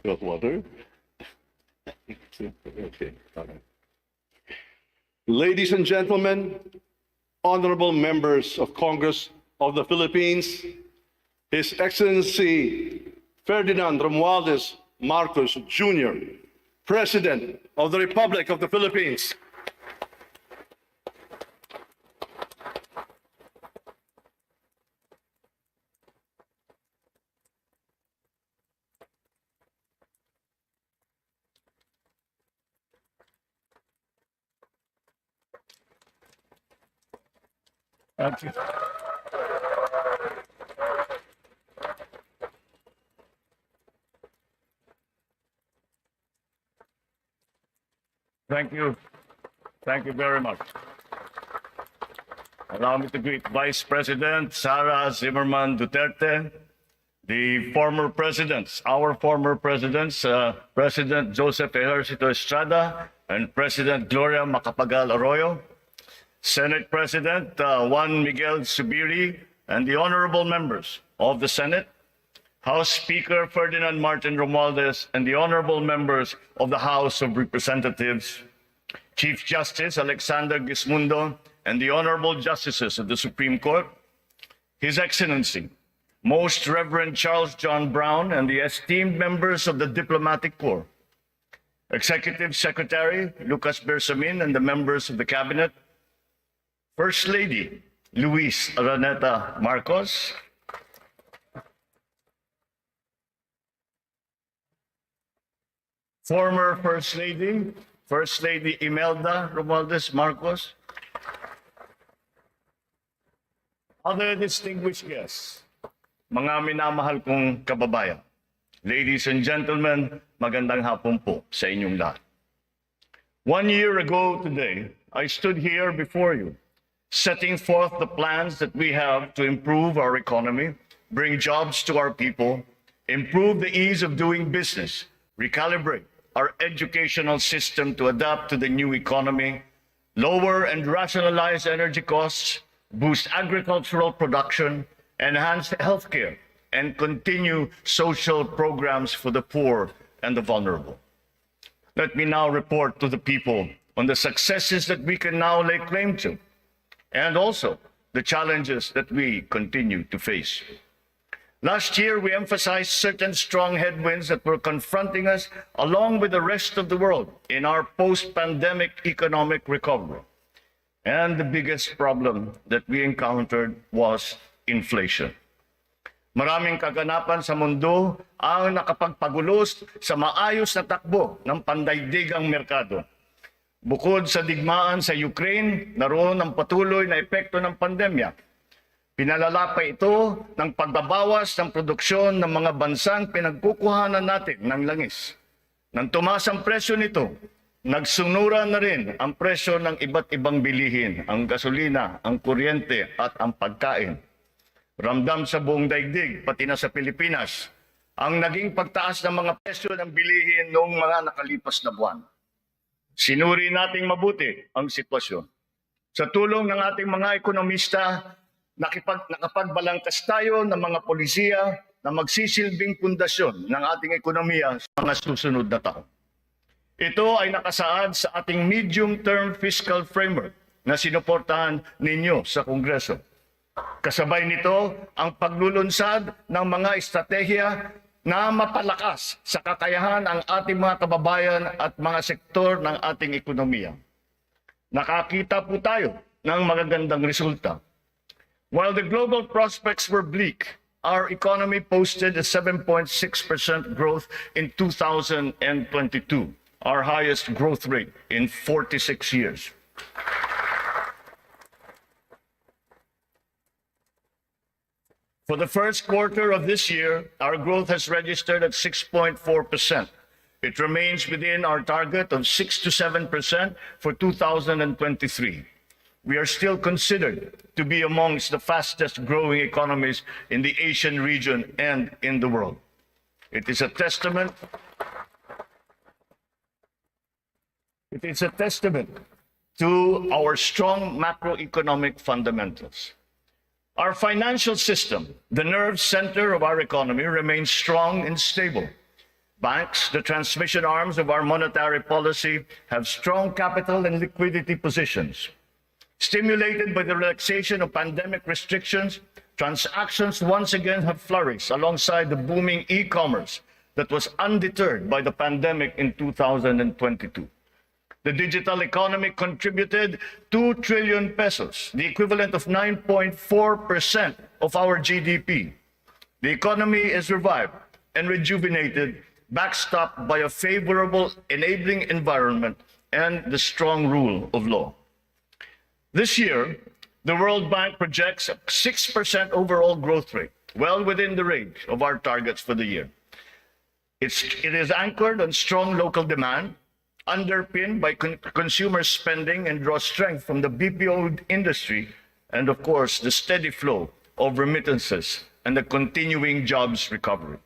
Got water? Okay, all right. Ladies and gentlemen, honorable members of Congress of the Philippines, His Excellency Ferdinand Romualdez Marcos Jr., President of the Republic of the Philippines. Thank you. Thank you. Thank you very much. Allow me to greet Vice President Sara Zimmerman Duterte, the former presidents, our former presidents, President Joseph Ejercito Estrada and President Gloria Macapagal Arroyo, Senate President Juan Miguel Zubiri, and the honorable members of the Senate, House Speaker Ferdinand Martin Romualdez, and the honorable members of the House of Representatives, Chief Justice Alexander Gismundo, and the honorable justices of the Supreme Court, His Excellency, Most Reverend Charles John Brown, and the esteemed members of the Diplomatic Corps, Executive Secretary Lucas Bersamin, and the members of the Cabinet, First Lady Luis Araneta Marcos, former First Lady Imelda Romualdez Marcos, other distinguished guests, mga minamahal kong kababayan, ladies and gentlemen, magandang hapon po sa inyong lahat. 1 year ago today, I stood here before you, setting forth the plans that we have to improve our economy, bring jobs to our people, improve the ease of doing business, recalibrate our educational system to adapt to the new economy, lower and rationalize energy costs, boost agricultural production, enhance healthcare, and continue social programs for the poor and the vulnerable. Let me now report to the people on the successes that we can now lay claim to, and also the challenges that we continue to face. Last year, we emphasized certain strong headwinds that were confronting us along with the rest of the world in our post-pandemic economic recovery. And the biggest problem that we encountered was inflation. Maraming kaganapan sa mundo ang nakapagpagulos sa maayos na takbo ng pandaigdigang merkado. Bukod sa digmaan sa Ukraine, naroon ang patuloy na epekto ng pandemya. Pinalala pa ito ng pagbabawas ng produksyon ng mga bansang pinagkukuhanan natin ng langis. Nang tumaas ang presyo nito, nagsumura na rin ang presyo ng iba't ibang bilihin, ang gasolina, ang kuryente at ang pagkain. Ramdam sa buong daigdig, pati na sa Pilipinas, ang naging pagtaas ng mga presyo ng bilihin noong mga nakalipas na buwan. Sinuri nating mabuti ang sitwasyon. Sa tulong ng ating mga ekonomista, nakapagbalangkas tayo ng mga polisiya na magsisilbing pundasyon ng ating ekonomiya sa mga susunod na taon. Ito ay nakasaad sa ating medium-term fiscal framework na sinuportahan ninyo sa Kongreso. Kasabay nito ang paglulunsad ng mga estratehiya na mapalakas sa kakayahan ang ating mga kababayan at mga sektor ng ating ekonomiya. Nakakita po tayo ng magagandang resulta. While the global prospects were bleak, our economy posted a 7.6% growth in 2022, our highest growth rate in 46 years. For the first quarter of this year, our growth has registered at 6.4%. It remains within our target of 6 to 7% for 2023. We are still considered to be amongst the fastest growing economies in the Asian region and in the world. It is a testament to our strong macroeconomic fundamentals. Our financial system, the nerve center of our economy, remains strong and stable. Banks, the transmission arms of our monetary policy, have strong capital and liquidity positions. Stimulated by the relaxation of pandemic restrictions, transactions once again have flourished alongside the booming e-commerce that was undeterred by the pandemic in 2022. The digital economy contributed 2 trillion pesos, the equivalent of 9.4% of our GDP. The economy is revived and rejuvenated, backstopped by a favorable enabling environment and the strong rule of law. This year, the World Bank projects a 6% overall growth rate, well within the range of our targets for the year. It is anchored on strong local demand, underpinned by consumer spending, and draws strength from the BPO industry and, of course, the steady flow of remittances and the continuing jobs recovery.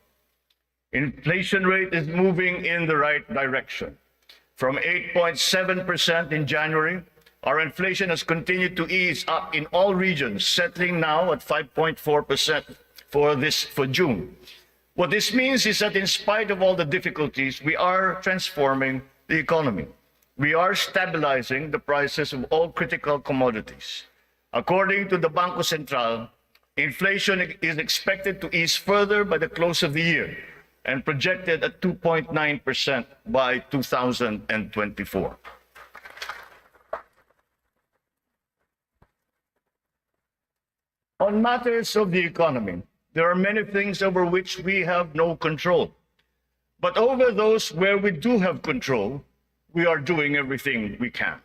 Inflation rate is moving in the right direction. From 8.7% in January, our inflation has continued to ease up in all regions, settling now at 5.4% for June. What this means is that in spite of all the difficulties, we are transforming the economy. We are stabilizing the prices of all critical commodities. According to the Bangko Sentral, inflation is expected to ease further by the close of the year and projected at 2.9% by 2024. On matters of the economy, there are many things over which we have no control. But over those where we do have control, we are doing everything we can.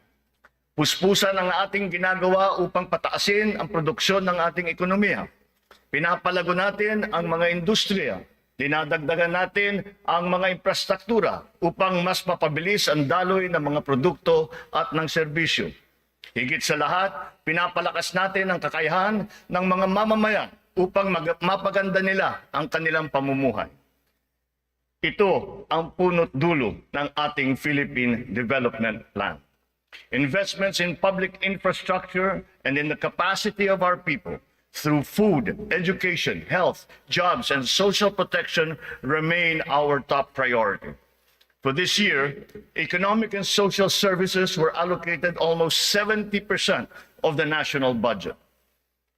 Puspusan ang ating ginagawa upang pataasin ang produksyon ng ating ekonomiya. Pinapalago natin ang mga industriya. Dinadagdagan natin ang mga infrastruktura upang mas mapabilis ang daloy ng mga produkto at ng serbisyo. Higit sa lahat, pinapalakas natin ang kakayahan ng mga mamamayan upang mapaganda nila ang kanilang pamumuhay. Ito ang punot dulo ng ating Philippine Development Plan. Investments in public infrastructure and in the capacity of our people through food, education, health, jobs, and social protection remain our top priority. For this year, economic and social services were allocated almost 70% of the national budget.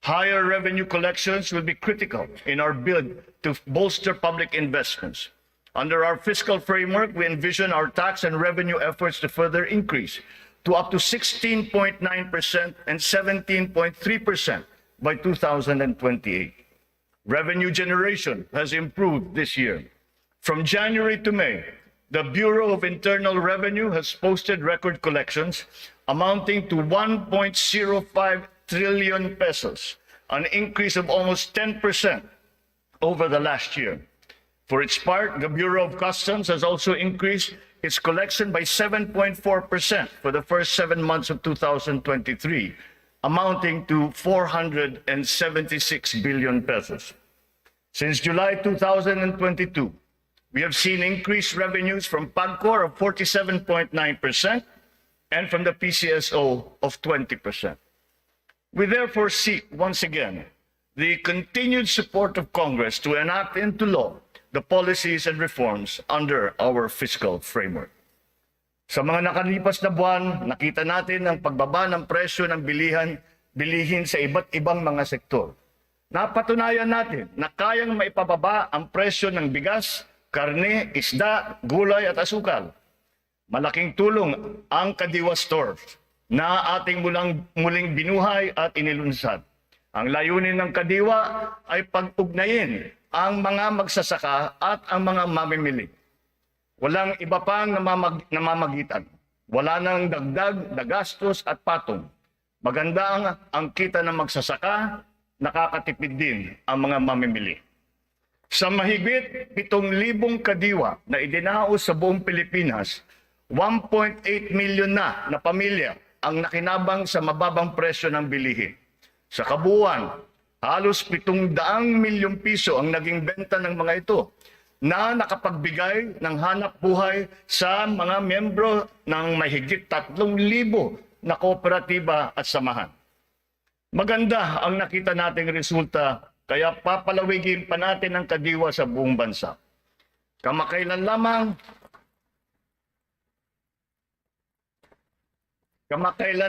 Higher revenue collections will be critical in our bid to bolster public investments. Under our fiscal framework, we envision our tax and revenue efforts to further increase to up to 16.9% and 17.3% by 2028. Revenue generation has improved this year. From January to May, the Bureau of Internal Revenue has posted record collections amounting to 1.05 trillion pesos, an increase of almost 10% over the last year. For its part, the Bureau of Customs has also increased its collection by 7.4% for the first 7 months of 2023, amounting to 476 billion pesos. Since July 2022, we have seen increased revenues from PAGCOR of 47.9% and from the PCSO of 20%. We therefore seek once again the continued support of Congress to enact into law the policies and reforms under our fiscal framework. Sa mga nakalipas na buwan, nakita natin ang pagbaba ng presyo ng bilihin sa iba't ibang mga sektor. Napatunayan natin na kayang maipababa ang presyo ng bigas, karne, isda, gulay at asukal. Malaking tulong ang Kadiwa Stores na ating muling binuhay at inilunsad. Ang layunin ng Kadiwa ay pag-ugnayin ang mga magsasaka at ang mga mamimili. Walang iba pang namamagitan. Wala nang dagdag na gastos at patong. Maganda ang kita ng magsasaka, nakakatipid din ang mga mamimili. Sa mahigit 7,000 kadiwa na idinaos sa buong Pilipinas, 1.8 million na pamilya ang nakinabang sa mababang presyo ng bilihin. Sa kabuuan, halos 700 milyong piso ang naging benta ng mga ito na nakapagbigay ng hanap buhay sa mga membro ng mahigit 3,000 na kooperatiba at samahan. Maganda ang nakita nating resulta, kaya papalawigin pa natin ang Kadiwa sa buong bansa. Kamakailan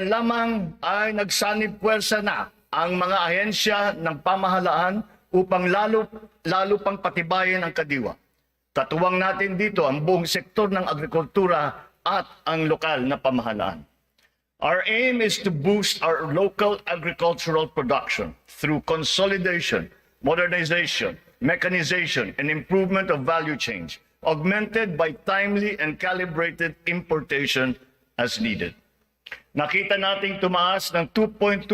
lamang ay nagsanib puwersa na ang mga ahensya ng pamahalaan upang lalo pang patibayin ang kadiwa. Katuwang natin dito ang buong sektor ng agrikultura at ang lokal na pamahalaan. Our aim is to boost our local agricultural production through consolidation, modernization, mechanization, and improvement of value chains, augmented by timely and calibrated importation as needed. Nakita nating tumaas ng 2.2%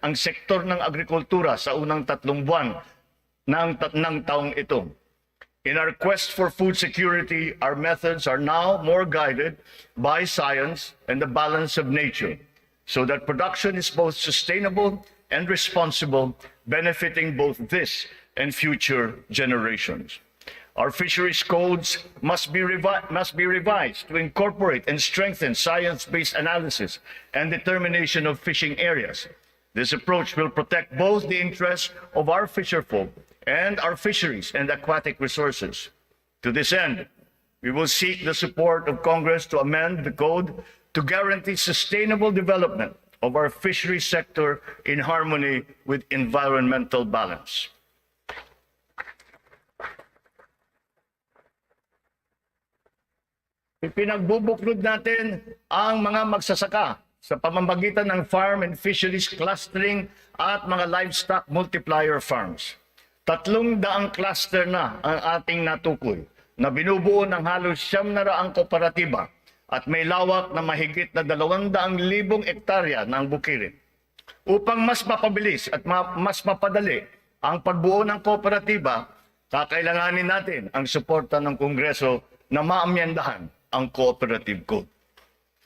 ang sektor ng agrikultura sa unang 3 buwan ng taong ito. In our quest for food security, our methods are now more guided by science and the balance of nature, so that production is both sustainable and responsible, benefiting both this and future generations. Our fisheries codes must be revised to incorporate and strengthen science-based analysis and determination of fishing areas. This approach will protect both the interests of our fisherfolk and our fisheries and aquatic resources. To this end, we will seek the support of Congress to amend the code to guarantee sustainable development of our fisheries sector in harmony with environmental balance. Ipinagbubuklod natin ang mga magsasaka sa pamamagitan ng farm and fisheries clustering at mga livestock multiplier farms. 300 cluster na ang ating natukoy na binubuo ng halos 900 kooperatiba at may lawak na mahigit na 200,000 hektarya ng bukirin. Upang mas mapabilis at mas mapadali ang pagbuo ng kooperatiba, kakailanganin natin ang suporta ng Kongreso na maamyendahan ang Cooperative Code.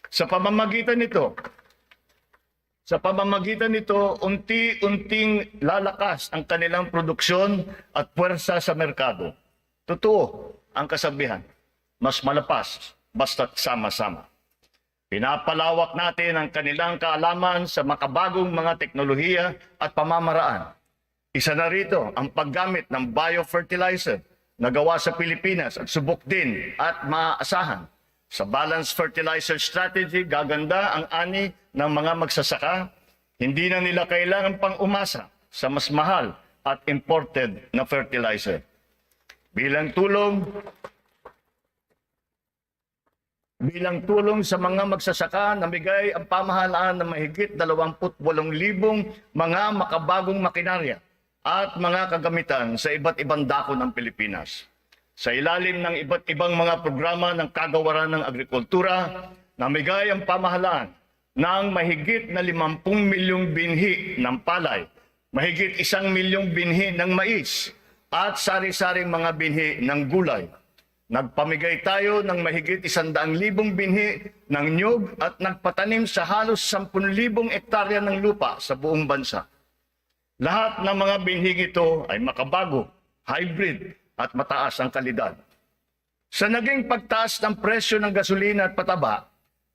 Sa pamamagitan nito, unti-unting lalakas ang kanilang produksyon at puwersa sa merkado. Totoo ang kasabihan, mas malapas basta't sama-sama. Pinapalawak natin ang kanilang kaalaman sa makabagong mga teknolohiya at pamamaraan. Isa na rito ang paggamit ng biofertilizer na gawa sa Pilipinas at subok din at maaasahan. Sa balanced fertilizer strategy, gaganda ang ani ng mga magsasaka. Hindi na nila kailangan pang umasa sa mas mahal at imported na fertilizer. Bilang tulong sa mga magsasaka, namigay ang pamahalaan ng mahigit 28,000 mga makabagong makinarya at mga kagamitan sa iba't ibang dako ng Pilipinas. Sa ilalim ng iba't ibang mga programa ng kagawaran ng agrikultura, namigay ang pamahalaan ng mahigit na 50 milyong binhi ng palay, mahigit 1 milyong binhi ng mais, at sari-saring mga binhi ng gulay. Nagpamigay tayo ng mahigit 100,000 binhi ng nyug at nagpatanim sa halos 10,000 hektarya ng lupa sa buong bansa. Lahat ng mga binhig ito ay makabago, hybrid, at mataas ang kalidad. Sa naging pagtaas ng presyo ng gasolina at pataba,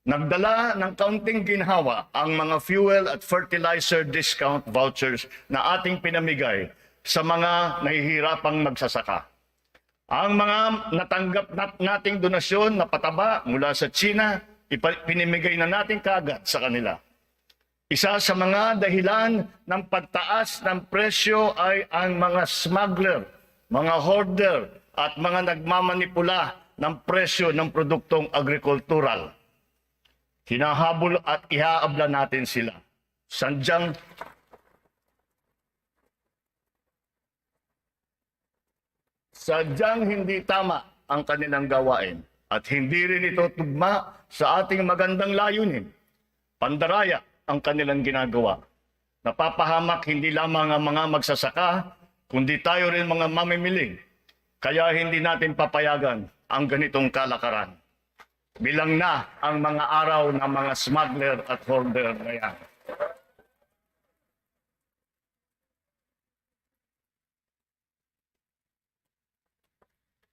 nagdala ng kaunting ginhawa ang mga fuel at fertilizer discount vouchers na ating pinamigay sa mga nahihirapang magsasaka. Ang mga natanggap nating donasyon na pataba mula sa China, pinimigay na natin kaagad sa kanila. Isa sa mga dahilan ng pagtaas ng presyo ay ang mga smuggler, mga hoarder at mga nagmamanipula ng presyo ng produktong agrikultural. Hinahabol at ihaabla natin sila. Sadyang hindi tama ang kanilang gawain at hindi rin ito tugma sa ating magandang layunin. Pandaraya ang kanilang ginagawa. Napapahamak hindi lamang ang mga magsasaka, kundi tayo rin mga mamimiling. Kaya hindi natin papayagan ang ganitong kalakaran. Bilang na ang mga araw ng mga smuggler at hoarder na yan.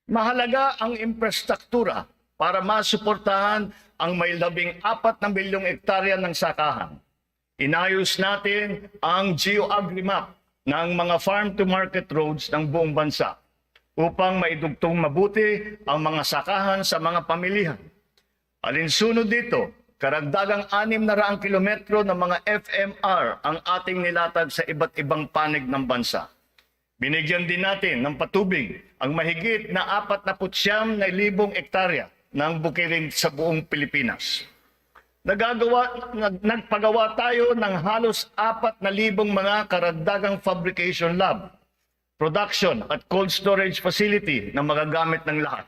Mahalaga ang infrastruktura para masuportahan ang may 14 na milyong hektarya ng sakahan. Inayos natin ang geo-agri map ng mga farm-to-market roads ng buong bansa. upang maidugtong mabuti ang mga sakahan sa mga pamilihan. Alinsunod dito, karagdagang 600 kilometro ng mga FMR ang ating nilatag sa iba't ibang panig ng bansa. Binigyan din natin ng patubig ang mahigit na 49,000 hektarya ng bukirin sa buong Pilipinas. Nagpagawa tayo ng halos 4,000 mga karagdagang fabrication lab, production at cold storage facility na magagamit ng lahat.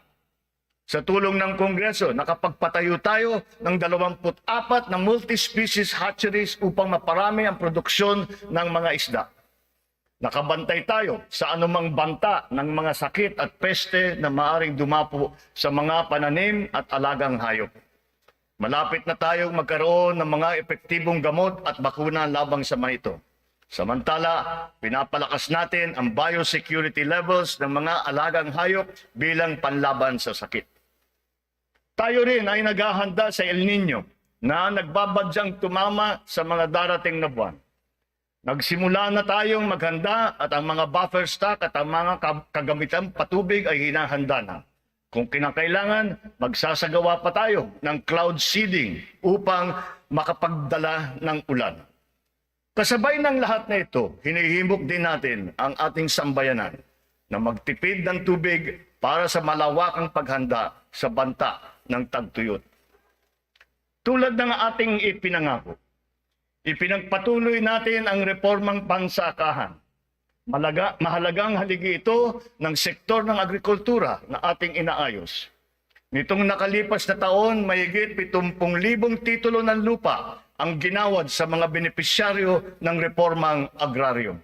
Sa tulong ng Kongreso, nakapagpatayo tayo ng 24 na multi-species hatcheries upang maparami ang produksyon ng mga isda. Nakabantay tayo sa anumang banta ng mga sakit at peste na maaring dumapo sa mga pananim at alagang hayop. Malapit na tayong magkaroon ng mga epektibong gamot at bakuna labang sa mga ito. Samantala, pinapalakas natin ang biosecurity levels ng mga alagang hayop bilang panlaban sa sakit. Tayo rin ay naghahanda sa El Nino na nagbabadyang tumama sa mga darating na buwan. Nagsimula na tayong maghanda at ang mga buffer stock at ang mga kagamitang patubig ay hinahanda na. Kung kinakailangan, magsasagawa pa tayo ng cloud seeding upang makapagdala ng ulan. Kasabay ng lahat na ito, hinihimok din natin ang ating sambayanan na magtipid ng tubig para sa malawakang paghanda sa banta ng tagtuyot. Tulad ng ating ipinangako, ipinagpatuloy natin ang reformang pansakahan. Mahalagang haligi ito ng sektor ng agrikultura na ating inaayos. Nitong nakalipas na taon, mahigit 70,000 titulo ng lupa ang ginawad sa mga benepisyaryo ng reformang agraryo.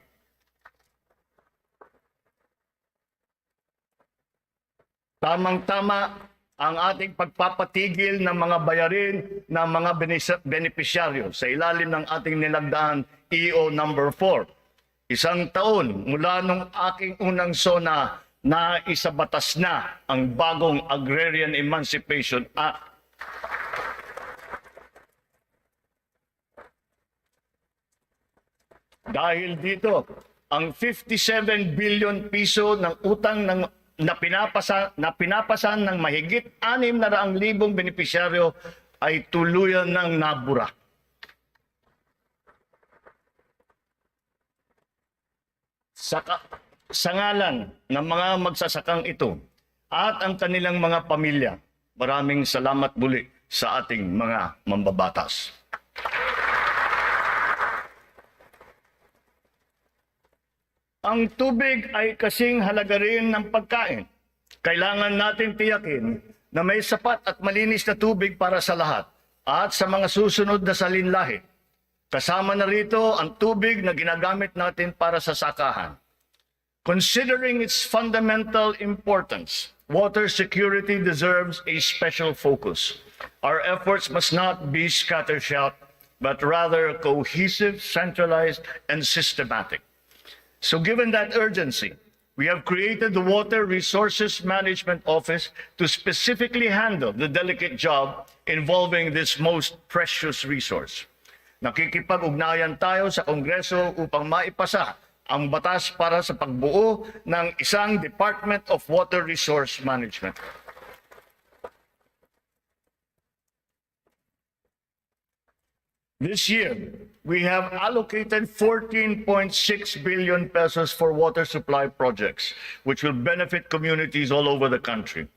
Tamang-tama ang ating pagpapatigil ng mga bayarin ng mga benepisyaryo sa ilalim ng ating nilagdaan EO number 4. 1 taon mula nung aking unang SONA na isabatas na ang bagong Agrarian Emancipation Act. Dahil dito, ang 57 billion piso ng utang na pinapasan ng mahigit 600,000 benepisyaryo ay tuluyan ng nabura. Sa ngalan ng mga magsasakang ito at ang kanilang mga pamilya, maraming salamat muli sa ating mga mambabatas. Ang tubig ay kasing halaga rin ng pagkain. Kailangan natin tiyakin na may sapat at malinis na tubig para sa lahat at sa mga susunod na salinlahi. Kasama na rito ang tubig na ginagamit natin para sa sakahan. Considering its fundamental importance, water security deserves a special focus. Our efforts must not be scattershot, but rather cohesive, centralized, and systematic. So given that urgency, we have created the Water Resources Management Office to specifically handle the delicate job involving this most precious resource. Nakikipag-ugnayan tayo sa Kongreso upang maipasa ang batas para sa pagbuo ng isang Department of Water Resource Management. This year, we have allocated 14.6 billion pesos for water supply projects, which will benefit communities all over the country.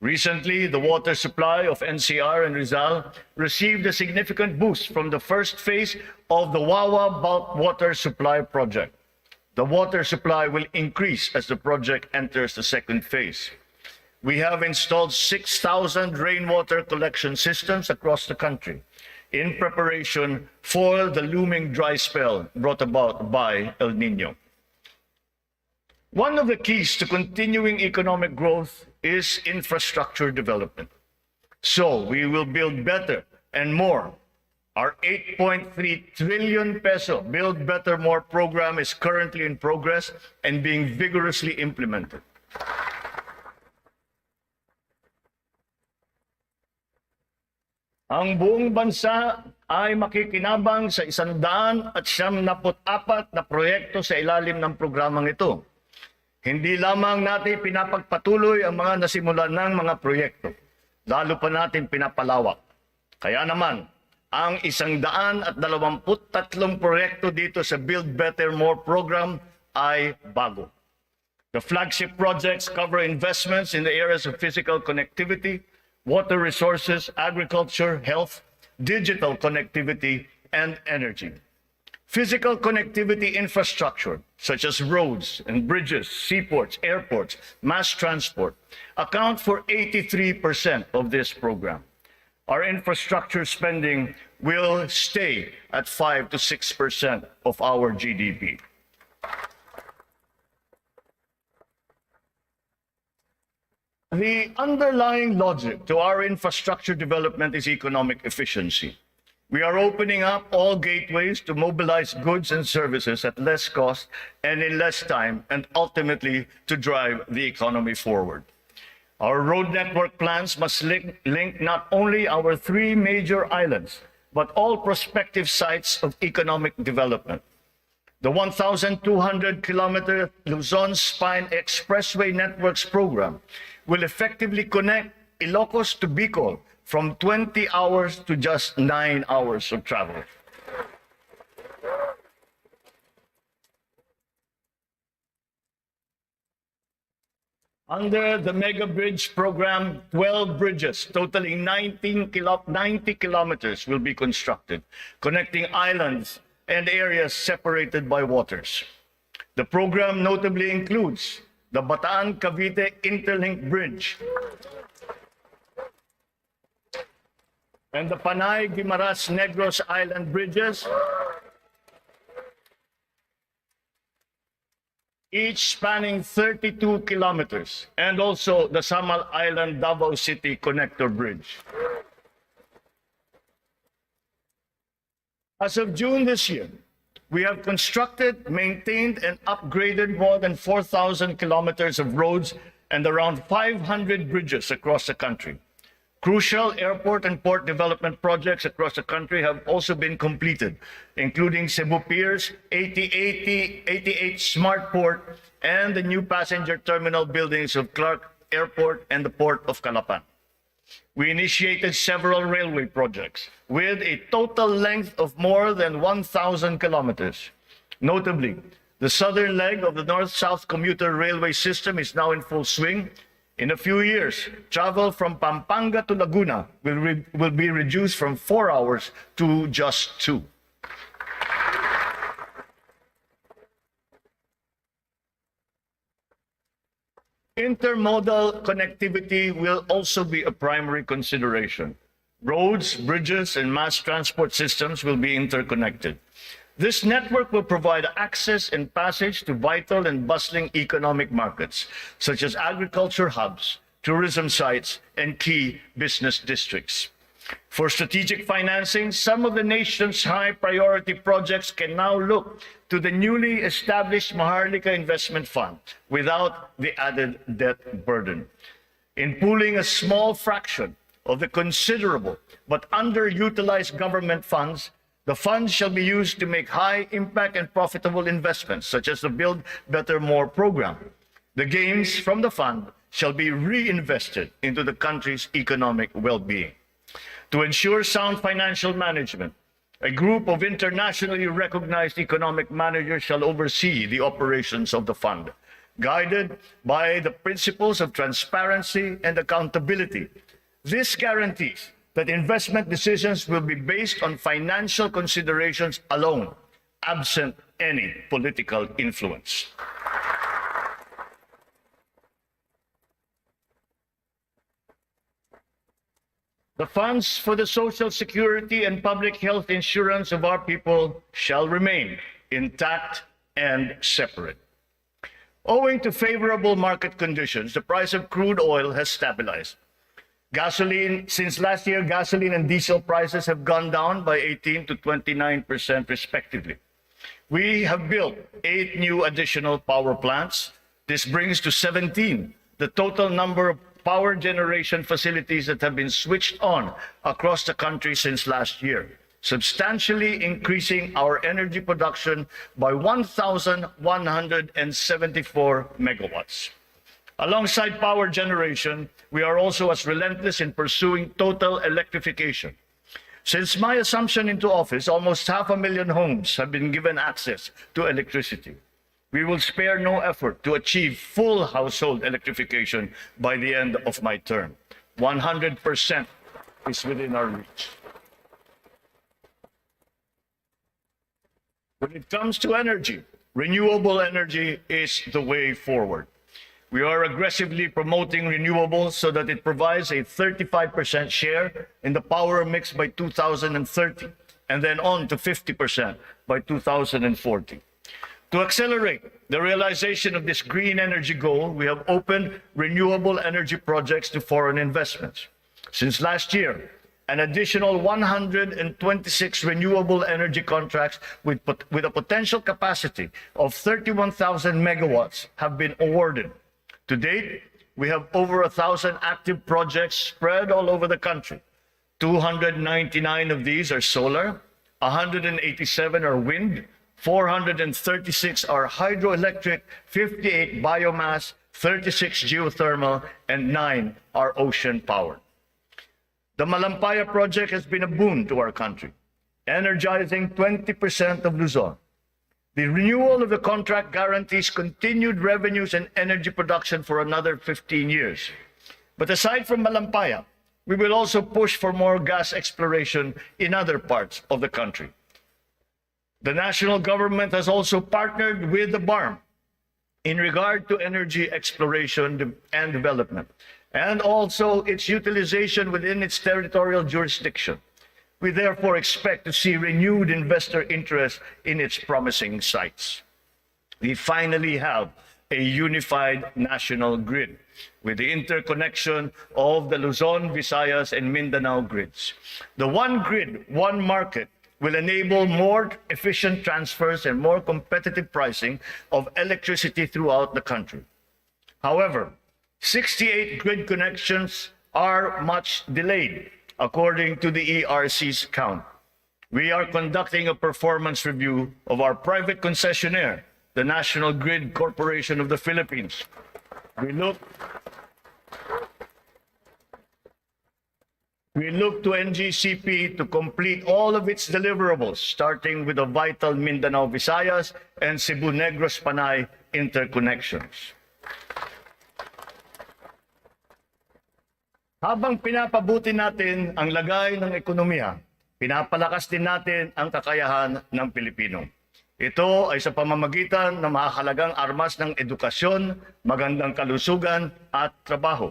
Recently, the water supply of NCR and Rizal received a significant boost from the first phase of the Wawa Bulk Water Supply Project. The water supply will increase as the project enters the second phase. We have installed 6,000 rainwater collection systems across the country in preparation for the looming dry spell brought about by El Nino. One of the keys to continuing economic growth is infrastructure development. So we will build better and more. Our 8.3 trillion peso Build Better More program is currently in progress and being vigorously implemented. Ang buong bansa ay makikinabang sa 174 na proyekto sa ilalim ng programang ito. Hindi lamang natin pinapagpatuloy ang mga nasimulan ng mga proyekto, lalo pa natin pinapalawak. Kaya naman, ang 123 proyekto dito sa Build Better More program ay bago. The flagship projects cover investments in the areas of physical connectivity, water resources, agriculture, health, digital connectivity, and energy. Physical connectivity infrastructure, such as roads and bridges, seaports, airports, mass transport, account for 83% of this program. Our infrastructure spending will stay at 5 to 6% of our GDP. The underlying logic to our infrastructure development is economic efficiency. We are opening up all gateways to mobilize goods and services at less cost and in less time, and ultimately to drive the economy forward. Our road network plans must link not only our 3 major islands, but all prospective sites of economic development. The 1,200-kilometer Luzon Spine Expressway Networks program will effectively connect Ilocos to Bicol from 20 hours to just 9 hours of travel. Under the Mega Bridge program, 12 bridges totaling 90 kilometers will be constructed, connecting islands and areas separated by waters. The program notably includes the Bataan-Cavite Interlink Bridge and the Panay-Guimaras Negros Island bridges, each spanning 32 kilometers, and also the Samal Island Davao City Connector Bridge. As of June this year, we have constructed, maintained, and upgraded more than 4,000 kilometers of roads and around 500 bridges across the country. Crucial airport and port development projects across the country have also been completed, including Cebu Pier's 88 Smart Port and the new passenger terminal buildings of Clark Airport and the Port of Calapan. We initiated several railway projects with a total length of more than 1,000 kilometers. Notably, the southern leg of the north-south commuter railway system is now in full swing. In a few years, travel from Pampanga to Laguna will be reduced from 4 hours to just 2. Intermodal connectivity will also be a primary consideration. Roads, bridges, and mass transport systems will be interconnected. This network will provide access and passage to vital and bustling economic markets, such as agriculture hubs, tourism sites, and key business districts. For strategic financing, some of the nation's high-priority projects can now look to the newly established Maharlika Investment Fund without the added debt burden. In pooling a small fraction of the considerable but underutilized government funds, the funds shall be used to make high-impact and profitable investments, such as the Build Better More program. The gains from the fund shall be reinvested into the country's economic well-being. To ensure sound financial management, a group of internationally recognized economic managers shall oversee the operations of the fund, guided by the principles of transparency and accountability. This guarantees that investment decisions will be based on financial considerations alone, absent any political influence. The funds for the social security and public health insurance of our people shall remain intact and separate. Owing to favorable market conditions, the price of crude oil has stabilized. Since last year, gasoline and diesel prices have gone down by 18% to 29% respectively. We have built 8 new additional power plants. This brings to 17 the total number of power generation facilities that have been switched on across the country since last year. substantially increasing our energy production by 1,174 megawatts. Alongside power generation, we are also as relentless in pursuing total electrification. Since my assumption into office, almost 500,000 homes have been given access to electricity. We will spare no effort to achieve full household electrification by the end of my term. 100% is within our reach. When it comes to energy, renewable energy is the way forward. We are aggressively promoting renewables so that it provides a 35% share in the power mix by 2030, and then on to 50% by 2040. To accelerate the realization of this green energy goal, we have opened renewable energy projects to foreign investments. Since last year, an additional 126 renewable energy contracts with a potential capacity of 31,000 megawatts have been awarded. To date, we have over 1,000 active projects spread all over the country. 299 of these are solar, 187 are wind, 436 are hydroelectric, 58 biomass, 36 geothermal, and 9 are ocean powered. The Malampaya project has been a boon to our country, energizing 20% of Luzon. The renewal of the contract guarantees continued revenues and energy production for another 15 years. But aside from Malampaya, we will also push for more gas exploration in other parts of the country. The national government has also partnered with the BARM in regard to energy exploration and development, and also its utilization within its territorial jurisdiction. We therefore expect to see renewed investor interest in its promising sites. We finally have a unified national grid with the interconnection of the Luzon, Visayas, and Mindanao grids. The one grid, one market will enable more efficient transfers and more competitive pricing of electricity throughout the country. However, 68 grid connections are much delayed, according to the ERC's count. We are conducting a performance review of our private concessionaire, the National Grid Corporation of the Philippines. We look to NGCP to complete all of its deliverables, starting with the vital Mindanao, Visayas, and Cebu Negros Panay interconnections. Habang pinapabuti natin ang lagay ng ekonomiya, pinapalakas din natin ang kakayahan ng Pilipino. Ito ay sa pamamagitan ng mahalagang armas ng edukasyon, magandang kalusugan at trabaho.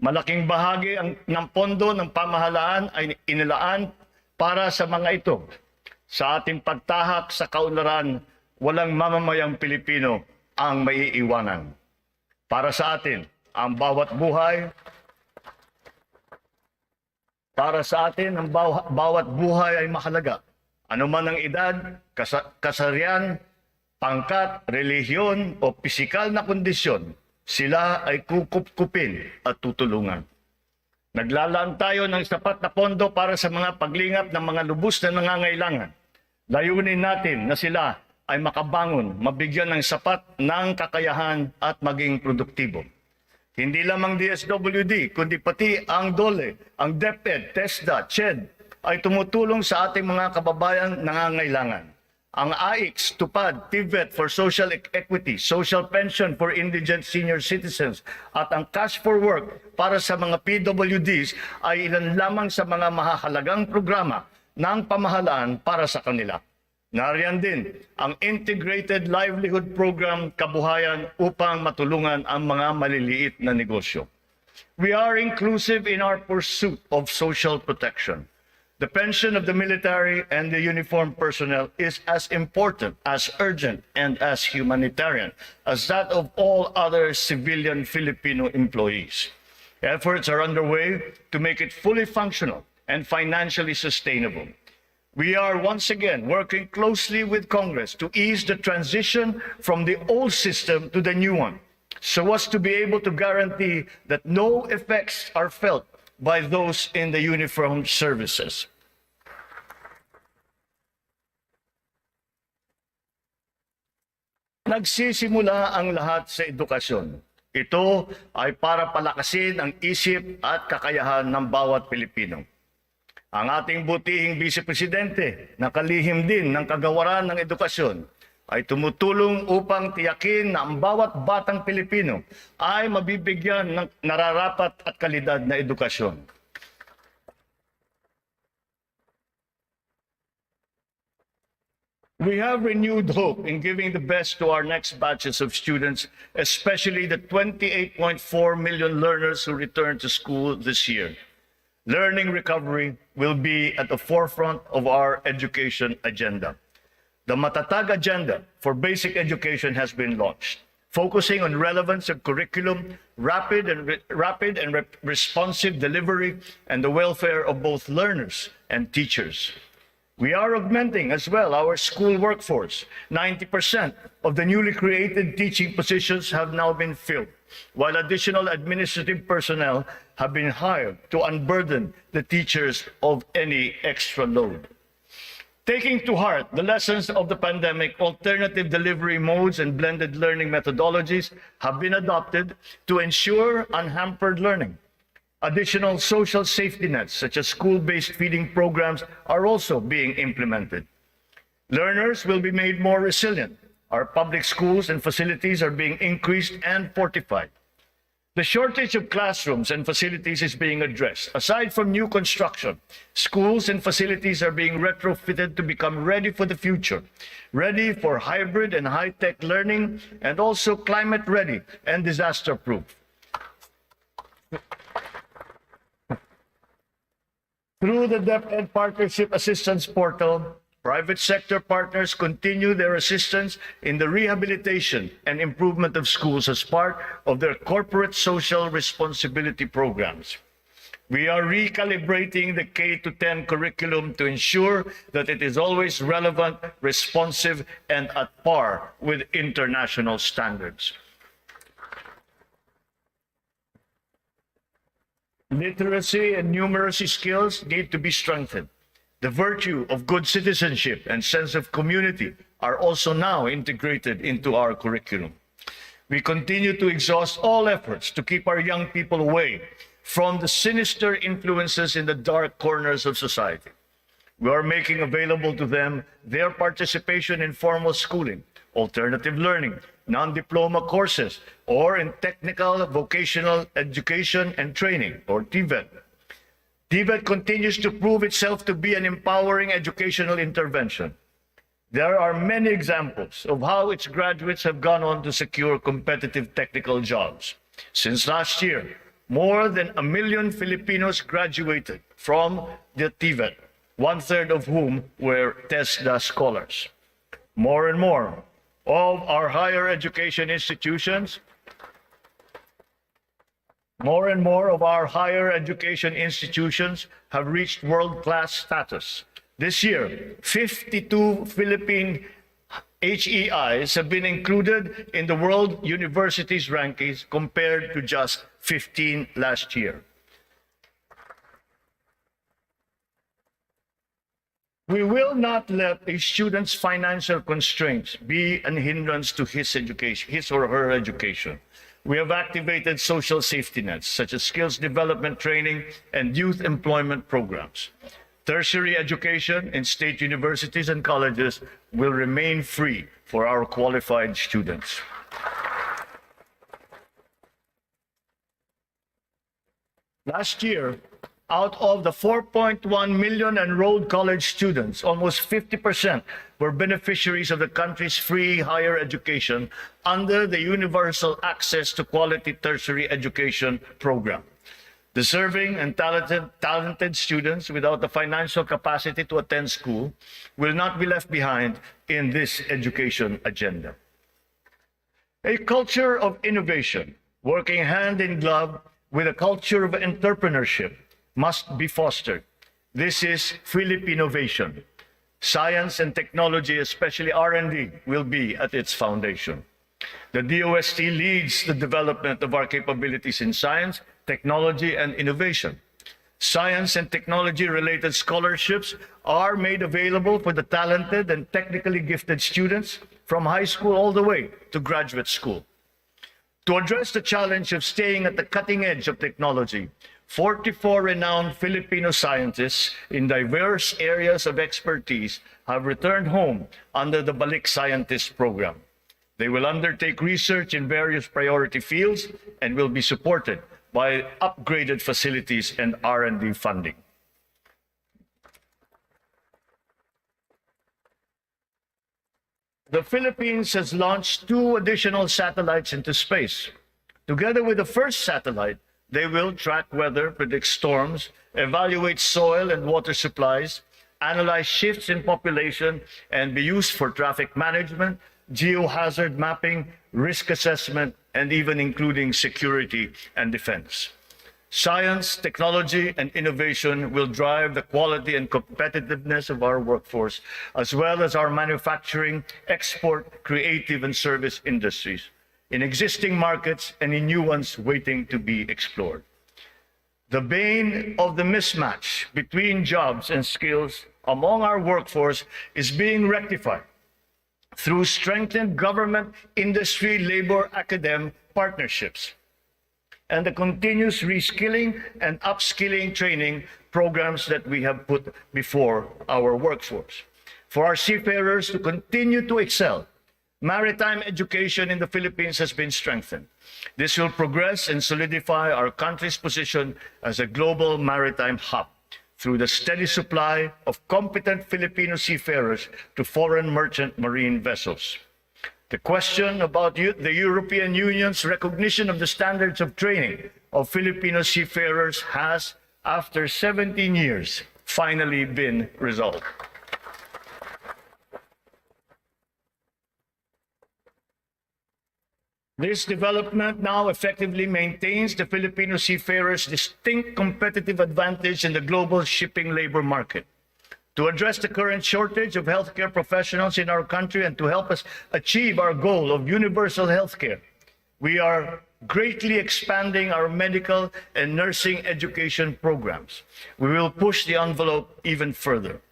Malaking bahagi ng pondo ng pamahalaan ay inilaan para sa mga ito. Sa ating pagtahak sa kaunlaran, walang mamamayang Pilipino ang maiiwanan. Para sa atin, ang bawat buhay ay mahalaga. Ano man ang edad, kasarian, pangkat, relihiyon o pisikal na kondisyon, sila ay kukup-kupin at tutulungan. Naglalaan tayo ng sapat na pondo para sa mga paglingap ng mga lubos na nangangailangan. Layunin natin na sila ay makabangon, mabigyan ng sapat ng kakayahan at maging produktibo. Hindi lamang DSWD, kundi pati ang DOLE, ang DepEd, TESDA, CHED ay tumutulong sa ating mga kababayan nangangailangan. Ang AIX, TUPAD, TVET for Social Equity, Social Pension for Indigent Senior Citizens, at ang Cash for Work para sa mga PWDs ay ilan lamang sa mga mahahalagang programa ng pamahalaan para sa kanila. Nariyan din ang Integrated Livelihood Program Kabuhayan upang matulungan ang mga maliliit na negosyo. We are inclusive in our pursuit of social protection. The pension of the military and the uniformed personnel is as important, as urgent, and as humanitarian as that of all other civilian Filipino employees. Efforts are underway to make it fully functional and financially sustainable. We are once again working closely with Congress to ease the transition from the old system to the new one, so as to be able to guarantee that no effects are felt by those in the uniformed services. Nagsisimula ang lahat sa edukasyon. Ito ay para palakasin ang isip at kakayahan ng bawat Pilipino. Ang ating butihing Vice Presidente, na kalihim din ng kagawaran ng edukasyon, ay tumutulong upang tiyakin na ang bawat batang Pilipino ay mabibigyan ng nararapat at kalidad na edukasyon. We have renewed hope in giving the best to our next batches of students, especially the 28.4 million learners who return to school this year. Learning recovery will be at the forefront of our education agenda. The Matatag Agenda for Basic Education has been launched, focusing on relevance of curriculum, rapid and responsive delivery, and the welfare of both learners and teachers. We are augmenting as well our school workforce. 90% of the newly created teaching positions have now been filled, while additional administrative personnel have been hired to unburden the teachers of any extra load. Taking to heart the lessons of the pandemic, alternative delivery modes and blended learning methodologies have been adopted to ensure unhampered learning. Additional social safety nets, such as school-based feeding programs, are also being implemented. Learners will be made more resilient. Our public schools and facilities are being increased and fortified. The shortage of classrooms and facilities is being addressed. Aside from new construction, schools and facilities are being retrofitted to become ready for the future, ready for hybrid and high-tech learning, and also climate-ready and disaster-proof. Through the DepEd Partnership Assistance Portal, private sector partners continue their assistance in the rehabilitation and improvement of schools as part of their corporate social responsibility programs. We are recalibrating the K-10 curriculum to ensure that it is always relevant, responsive, and at par with international standards. Literacy and numeracy skills need to be strengthened. The virtue of good citizenship and sense of community are also now integrated into our curriculum. We continue to exhaust all efforts to keep our young people away from the sinister influences in the dark corners of society. We are making available to them their participation in formal schooling, alternative learning, non-diploma courses, or in technical vocational education and training, or TVET. TVET continues to prove itself to be an empowering educational intervention. There are many examples of how its graduates have gone on to secure competitive technical jobs. Since last year, more than 1 million Filipinos graduated from the TVET, one-third of whom were TESDA scholars. More and more of our higher education institutions have reached world-class status. This year, 52 Philippine HEIs have been included in the World Universities rankings compared to just 15 last year. We will not let a student's financial constraints be an hindrance to his or her education. We have activated social safety nets, such as skills development training and youth employment programs. Tertiary education in state universities and colleges will remain free for our qualified students. Last year, out of the 4.1 million enrolled college students, almost 50% were beneficiaries of the country's free higher education under the Universal Access to Quality Tertiary Education program. Deserving and talented students without the financial capacity to attend school will not be left behind in this education agenda. A culture of innovation, working hand in glove with a culture of entrepreneurship, must be fostered. This is Philippinovation. Science and technology, especially R&D, will be at its foundation. The DOST leads the development of our capabilities in science, technology, and innovation. Science and technology-related scholarships are made available for the talented and technically gifted students from high school all the way to graduate school. To address the challenge of staying at the cutting edge of technology, 44 renowned Filipino scientists in diverse areas of expertise have returned home under the Balik Scientist program. They will undertake research in various priority fields and will be supported by upgraded facilities and R&D funding. The Philippines has launched 2 additional satellites into space. Together with the first satellite, they will track weather, predict storms, evaluate soil and water supplies, analyze shifts in population, and be used for traffic management, geohazard mapping, risk assessment, and even including security and defense. Science, technology, and innovation will drive the quality and competitiveness of our workforce, as well as our manufacturing, export, creative, and service industries, in existing markets and in new ones waiting to be explored. The bane of the mismatch between jobs and skills among our workforce is being rectified through strengthened government, industry, labor, academic partnerships, and the continuous reskilling and upskilling training programs that we have put before our workforce. For our seafarers to continue to excel, maritime education in the Philippines has been strengthened. This will progress and solidify our country's position as a global maritime hub through the steady supply of competent Filipino seafarers to foreign merchant marine vessels. The question about the European Union's recognition of the standards of training of Filipino seafarers has, after 17 years, finally been resolved. This development now effectively maintains the Filipino seafarers' distinct competitive advantage in the global shipping labor market. To address the current shortage of healthcare professionals in our country and to help us achieve our goal of universal healthcare, we are greatly expanding our medical and nursing education programs. We will push the envelope even further.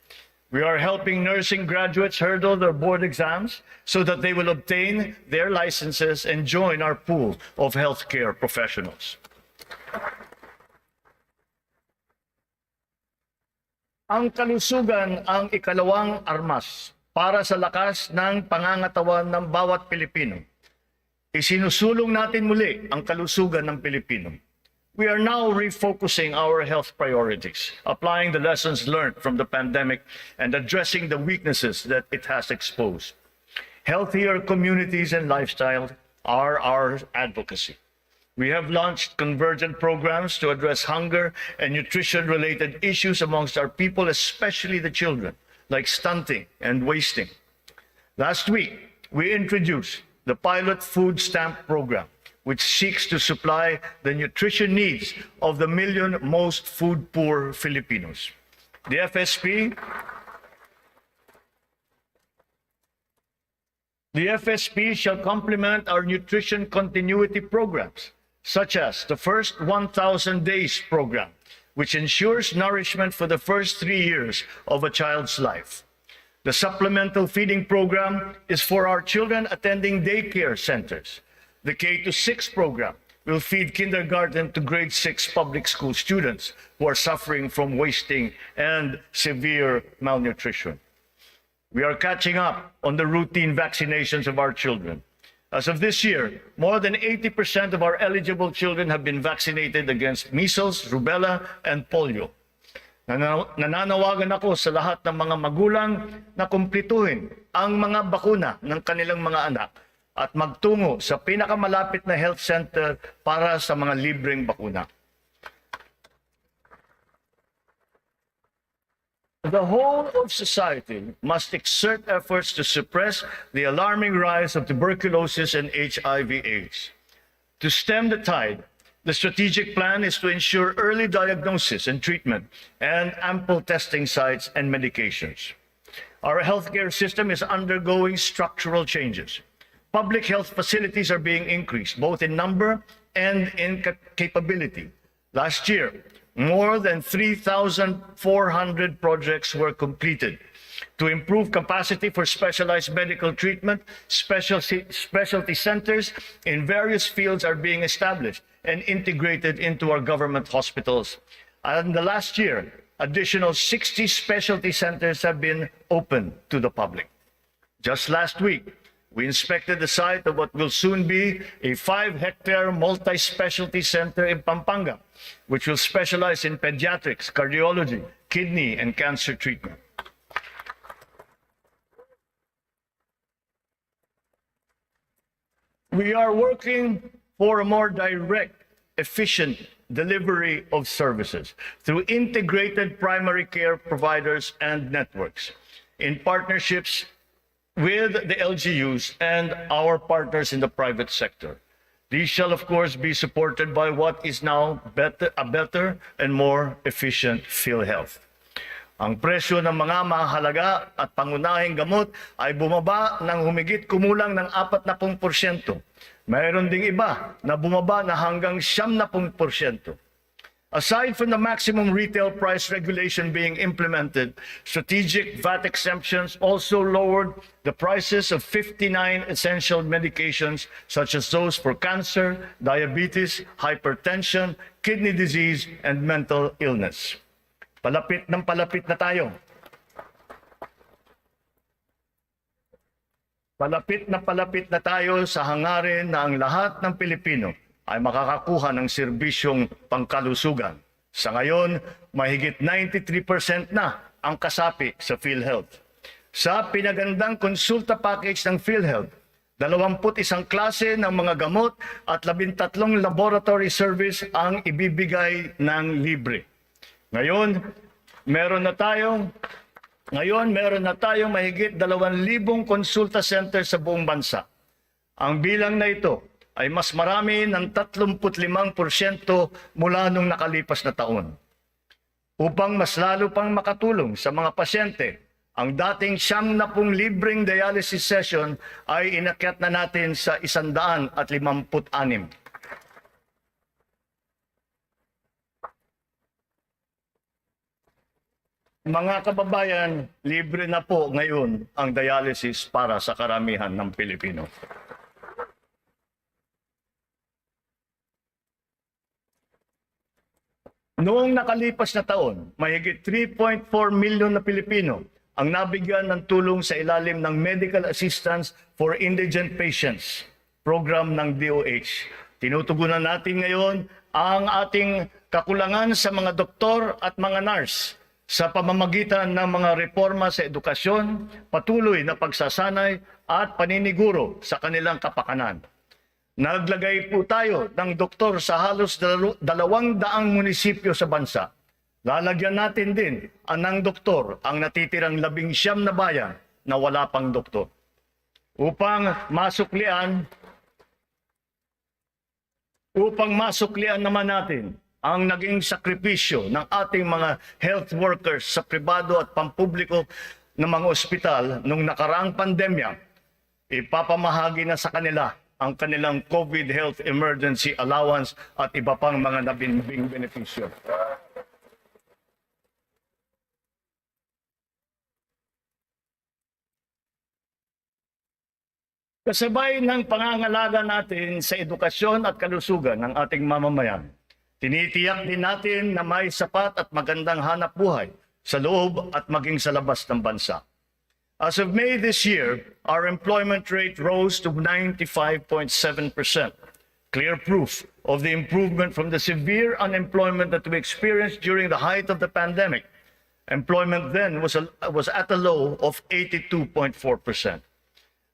We are helping nursing graduates hurdle their board exams so that they will obtain their licenses and join our pool of healthcare professionals. Ang kalusugan ang ikalawang armas para sa lakas ng pangangatawan ng bawat Pilipino. Isinusulong natin muli ang kalusugan ng Pilipino. We are now refocusing our health priorities, applying the lessons learned from the pandemic and addressing the weaknesses that it has exposed. Healthier communities and lifestyle are our advocacy. We have launched convergent programs to address hunger and nutrition-related issues amongst our people, especially the children, like stunting and wasting. Last week, we introduced the pilot food stamp program, which seeks to supply the nutrition needs of the million most food-poor Filipinos. The FSP shall complement our nutrition continuity programs, such as the first 1,000 days program, which ensures nourishment for the first 3 years of a child's life. The supplemental feeding program is for our children attending daycare centers. The K-6 program will feed kindergarten to grade 6 public school students who are suffering from wasting and severe malnutrition. We are catching up on the routine vaccinations of our children. As of this year, more than 80% of our eligible children have been vaccinated against measles, rubella, and polio. Nananawagan ako sa lahat ng mga magulang na kumplituhin ang mga bakuna ng kanilang mga anak at magtungo sa pinakamalapit na health center para sa mga libreng bakuna. The whole of society must exert efforts to suppress the alarming rise of tuberculosis and HIV/AIDS. To stem the tide, the strategic plan is to ensure early diagnosis and treatment and ample testing sites and medications. Our healthcare system is undergoing structural changes. Public health facilities are being increased, both in number and in capability. Last year, more than 3,400 projects were completed, to improve capacity for specialized medical treatment. Specialty centers in various fields are being established and integrated into our government hospitals. And in the last year, additional 60 specialty centers have been opened to the public. Just last week, we inspected the site of what will soon be a 5-hectare multi-specialty center in Pampanga, which will specialize in pediatrics, cardiology, kidney, and cancer treatment. We are working for a more direct, efficient delivery of services through integrated primary care providers and networks in partnerships with the LGUs and our partners in the private sector. These shall, of course, be supported by what is now a better and more efficient PhilHealth. Ang presyo ng mga mahalaga at pangunahing gamot ay bumaba ng humigit kumulang ng 40%. Mayroon ding iba na bumaba na hanggang 70%. Aside from the maximum retail price regulation being implemented, strategic VAT exemptions also lowered the prices of 59 essential medications such as those for cancer, diabetes, hypertension, kidney disease, and mental illness. Palapit ng palapit na tayo. Palapit na tayo sa hangarin na ang lahat ng Pilipino ay makakakuha ng serbisyong pangkalusugan. Sa ngayon, mahigit 93% na ang kasapi sa PhilHealth. Sa pinagandang konsulta package ng PhilHealth, 21 klase ng mga gamot at 13 laboratory service ang ibibigay ng libre. Ngayon, meron na tayong mahigit 2,000 konsulta center sa buong bansa. Ang bilang na ito ay mas marami ng 35% mula nung nakalipas na taon. Upang mas lalo pang makatulong sa mga pasyente, ang dating 70 libreng dialysis session ay inakyat na natin sa 156. Mga kababayan, libre na po ngayon ang dialysis para sa karamihan ng Pilipino. Noong nakalipas na taon, mahigit 3.4 milyon na Pilipino ang nabigyan ng tulong sa ilalim ng Medical Assistance for Indigent Patients program ng DOH. Tinutugunan natin ngayon ang ating kakulangan sa mga doktor at mga nurse sa pamamagitan ng mga reforma sa edukasyon, patuloy na pagsasanay at paniniguro sa kanilang kapakanan. Naglagay po tayo ng doktor sa halos 200 munisipyo sa bansa. Lalagyan natin din ng doktor ang natitirang 19 na bayan na wala pang doktor. Upang masuklian naman natin ang naging sakripisyo ng ating mga health workers sa pribado at pampubliko ng mga ospital nung nakaraang pandemya, ipapamahagi na sa kanila ang kanilang COVID Health Emergency Allowance at iba pang mga nabinbing benepisyo. Kasabay ng pangangalaga natin sa edukasyon at kalusugan ng ating mamamayan, tinitiyak din natin na may sapat at magandang hanap buhay sa loob at maging sa labas ng bansa. As of May this year, our employment rate rose to 95.7%, clear proof of the improvement from the severe unemployment that we experienced during the height of the pandemic. Employment then was at a low of 82.4%.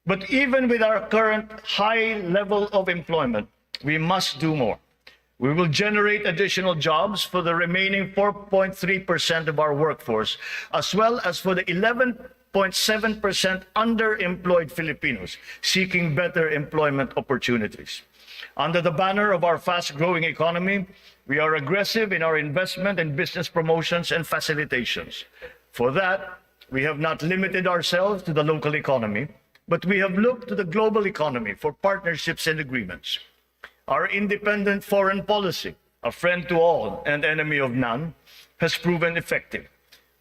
But even with our current high level of employment, we must do more. We will generate additional jobs for the remaining 4.3% of our workforce, as well as for the 11.7% underemployed Filipinos seeking better employment opportunities. Under the banner of our fast-growing economy, we are aggressive in our investment in business promotions and facilitations. For that, we have not limited ourselves to the local economy, but we have looked to the global economy for partnerships and agreements. Our independent foreign policy, a friend to all and enemy of none, has proven effective.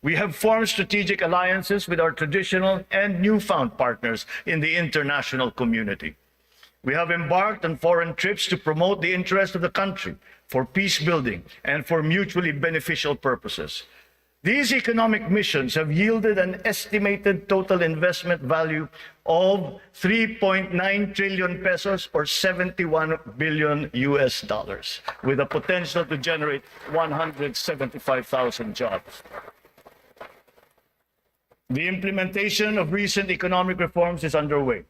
We have formed strategic alliances with our traditional and newfound partners in the international community. We have embarked on foreign trips to promote the interest of the country for peace building and for mutually beneficial purposes. These economic missions have yielded an estimated total investment value of 3.9 trillion pesos or 71 billion US dollars, with a potential to generate 175,000 jobs. The implementation of recent economic reforms is underway.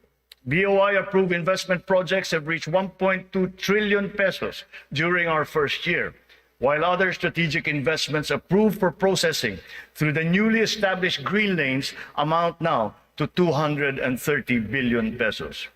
BOI-approved investment projects have reached 1.2 trillion pesos during our first year, while other strategic investments approved for processing through the newly established green lanes amount now to 230 billion pesos.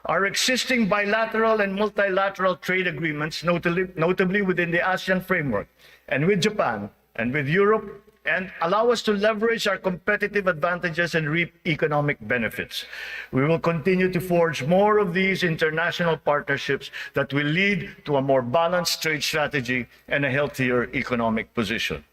Our existing bilateral and multilateral trade agreements, notably within the ASEAN framework, and with Japan and with Europe, and allow us to leverage our competitive advantages and reap economic benefits. We will continue to forge more of these international partnerships that will lead to a more balanced trade strategy and a healthier economic position.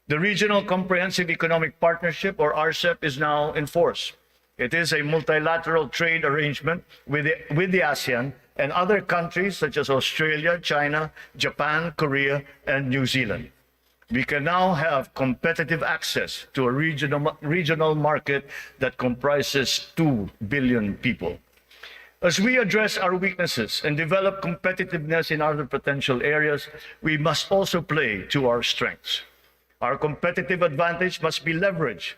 The Regional Comprehensive Economic Partnership, or RCEP, is now in force. It is a multilateral trade arrangement with the ASEAN and other countries such as Australia, China, Japan, Korea, and New Zealand. We can now have competitive access to a regional market that comprises 2 billion people. As we address our weaknesses and develop competitiveness in other potential areas, we must also play to our strengths. Our competitive advantage must be leveraged.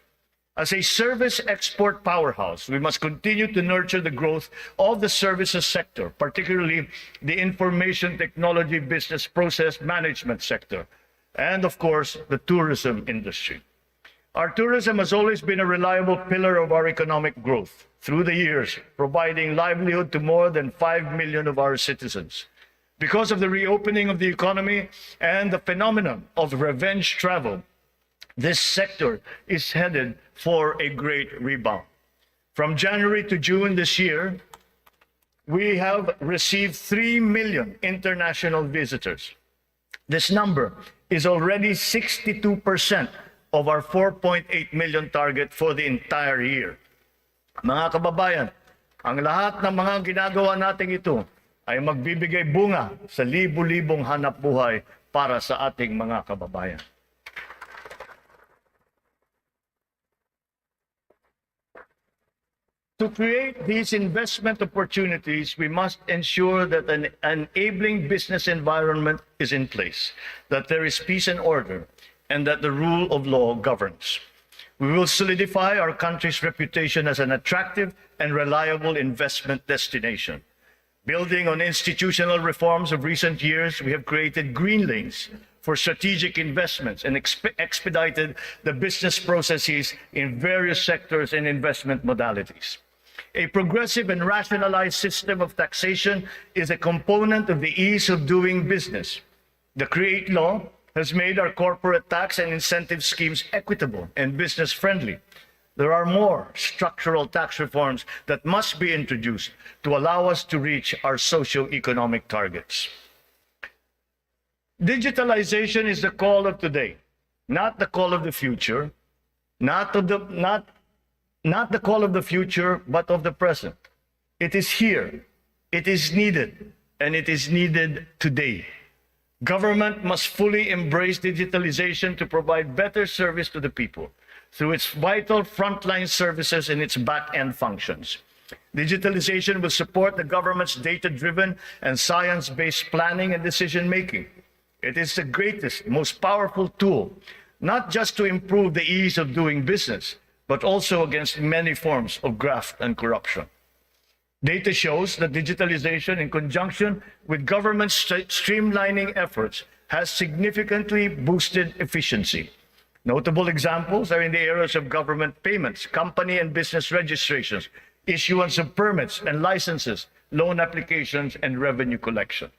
As a service export powerhouse, we must continue to nurture the growth of the services sector, particularly the information technology business process management sector, and of course, the tourism industry. Our tourism has always been a reliable pillar of our economic growth through the years, providing livelihood to more than 5 million of our citizens. Because of the reopening of the economy and the phenomenon of revenge travel, this sector is headed for a great rebound. From January to June this year, we have received 3 million international visitors. This number is already 62% of our 4.8 million target for the entire year. Mga kababayan, ang lahat ng mga ginagawa natin ito ay magbibigay bunga sa libu-libong hanap buhay para sa ating mga kababayan. To create these investment opportunities, we must ensure that an enabling business environment is in place, that there is peace and order, and that the rule of law governs. We will solidify our country's reputation as an attractive and reliable investment destination. Building on institutional reforms of recent years, we have created green lanes for strategic investments and expedited the business processes in various sectors and investment modalities. A progressive and rationalized system of taxation is a component of the ease of doing business. The CREATE law has made our corporate tax and incentive schemes equitable and business-friendly. There are more structural tax reforms that must be introduced to allow us to reach our socio-economic targets. Digitalization is the call of today, not the call of the future, not the call of the future, but of the present. It is here, it is needed, and it is needed today. Government must fully embrace digitalization to provide better service to the people through its vital frontline services and its back-end functions. Digitalization will support the government's data-driven and science-based planning and decision-making. It is the greatest, most powerful tool, not just to improve the ease of doing business, but also against many forms of graft and corruption. Data shows that digitalization, in conjunction with government streamlining efforts, has significantly boosted efficiency. Notable examples are in the areas of government payments, company and business registrations, issuance of permits and licenses, loan applications, and revenue collection.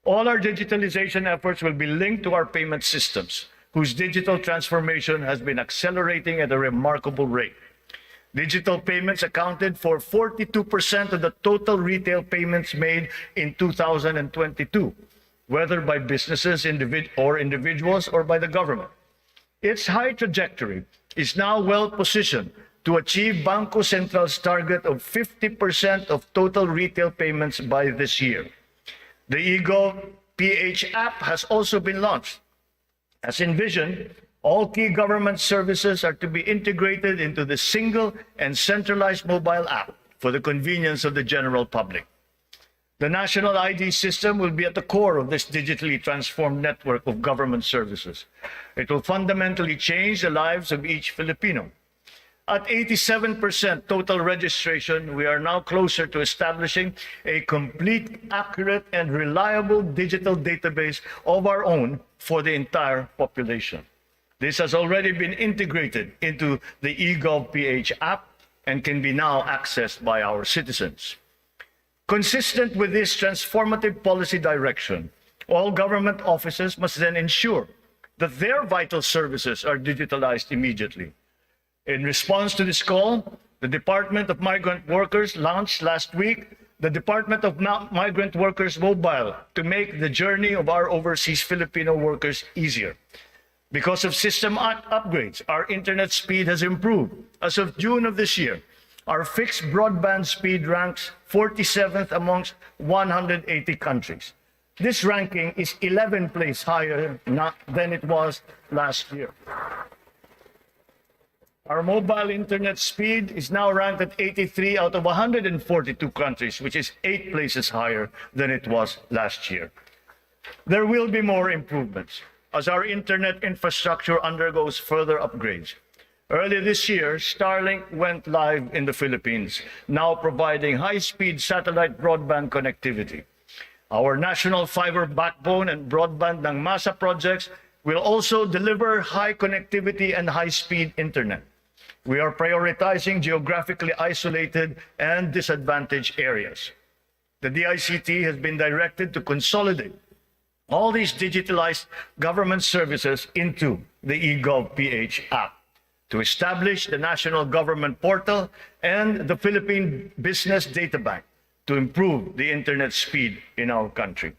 All our digitalization efforts will be linked to our payment systems, whose digital transformation has been accelerating at a remarkable rate. Digital payments accounted for 42% of the total retail payments made in 2022, whether by businesses or individuals or by the government. Its high trajectory is now well positioned to achieve Bangko Sentral's target of 50% of total retail payments by this year. The eGov PH app has also been launched. As envisioned, all key government services are to be integrated into the single and centralized mobile app for the convenience of the general public. The national ID system will be at the core of this digitally transformed network of government services. It will fundamentally change the lives of each Filipino. At 87% total registration, we are now closer to establishing a complete, accurate, and reliable digital database of our own for the entire population. This has already been integrated into the eGov PH app and can be now accessed by our citizens. Consistent with this transformative policy direction, all government offices must then ensure that their vital services are digitalized immediately. In response to this call, the Department of Migrant Workers launched last week the Department of Migrant Workers Mobile to make the journey of our overseas Filipino workers easier. Because of system upgrades, our internet speed has improved. As of June of this year, our fixed broadband speed ranks 47th amongst 180 countries. This ranking is 11 places higher than it was last year. Our mobile internet speed is now ranked at 83 out of 142 countries, which is 8 places higher than it was last year. There will be more improvements as our internet infrastructure undergoes further upgrades. Earlier this year, Starlink went live in the Philippines, now providing high-speed satellite broadband connectivity. Our national fiber backbone and broadband ng MASA projects will also deliver high connectivity and high-speed internet. We are prioritizing geographically isolated and disadvantaged areas. The DICT has been directed to consolidate all these digitalized government services into the eGov PH app, to establish the National Government Portal and the Philippine Business Data Bank to improve the internet speed in our country.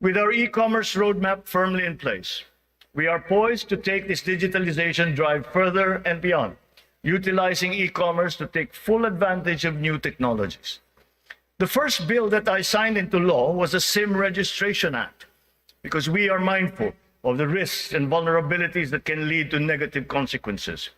With our e-commerce roadmap firmly in place, we are poised to take this digitalization drive further and beyond, utilizing e-commerce to take full advantage of new technologies. The first bill that I signed into law was the SIM Registration Act, because we are mindful of the risks and vulnerabilities that can lead to negative consequences.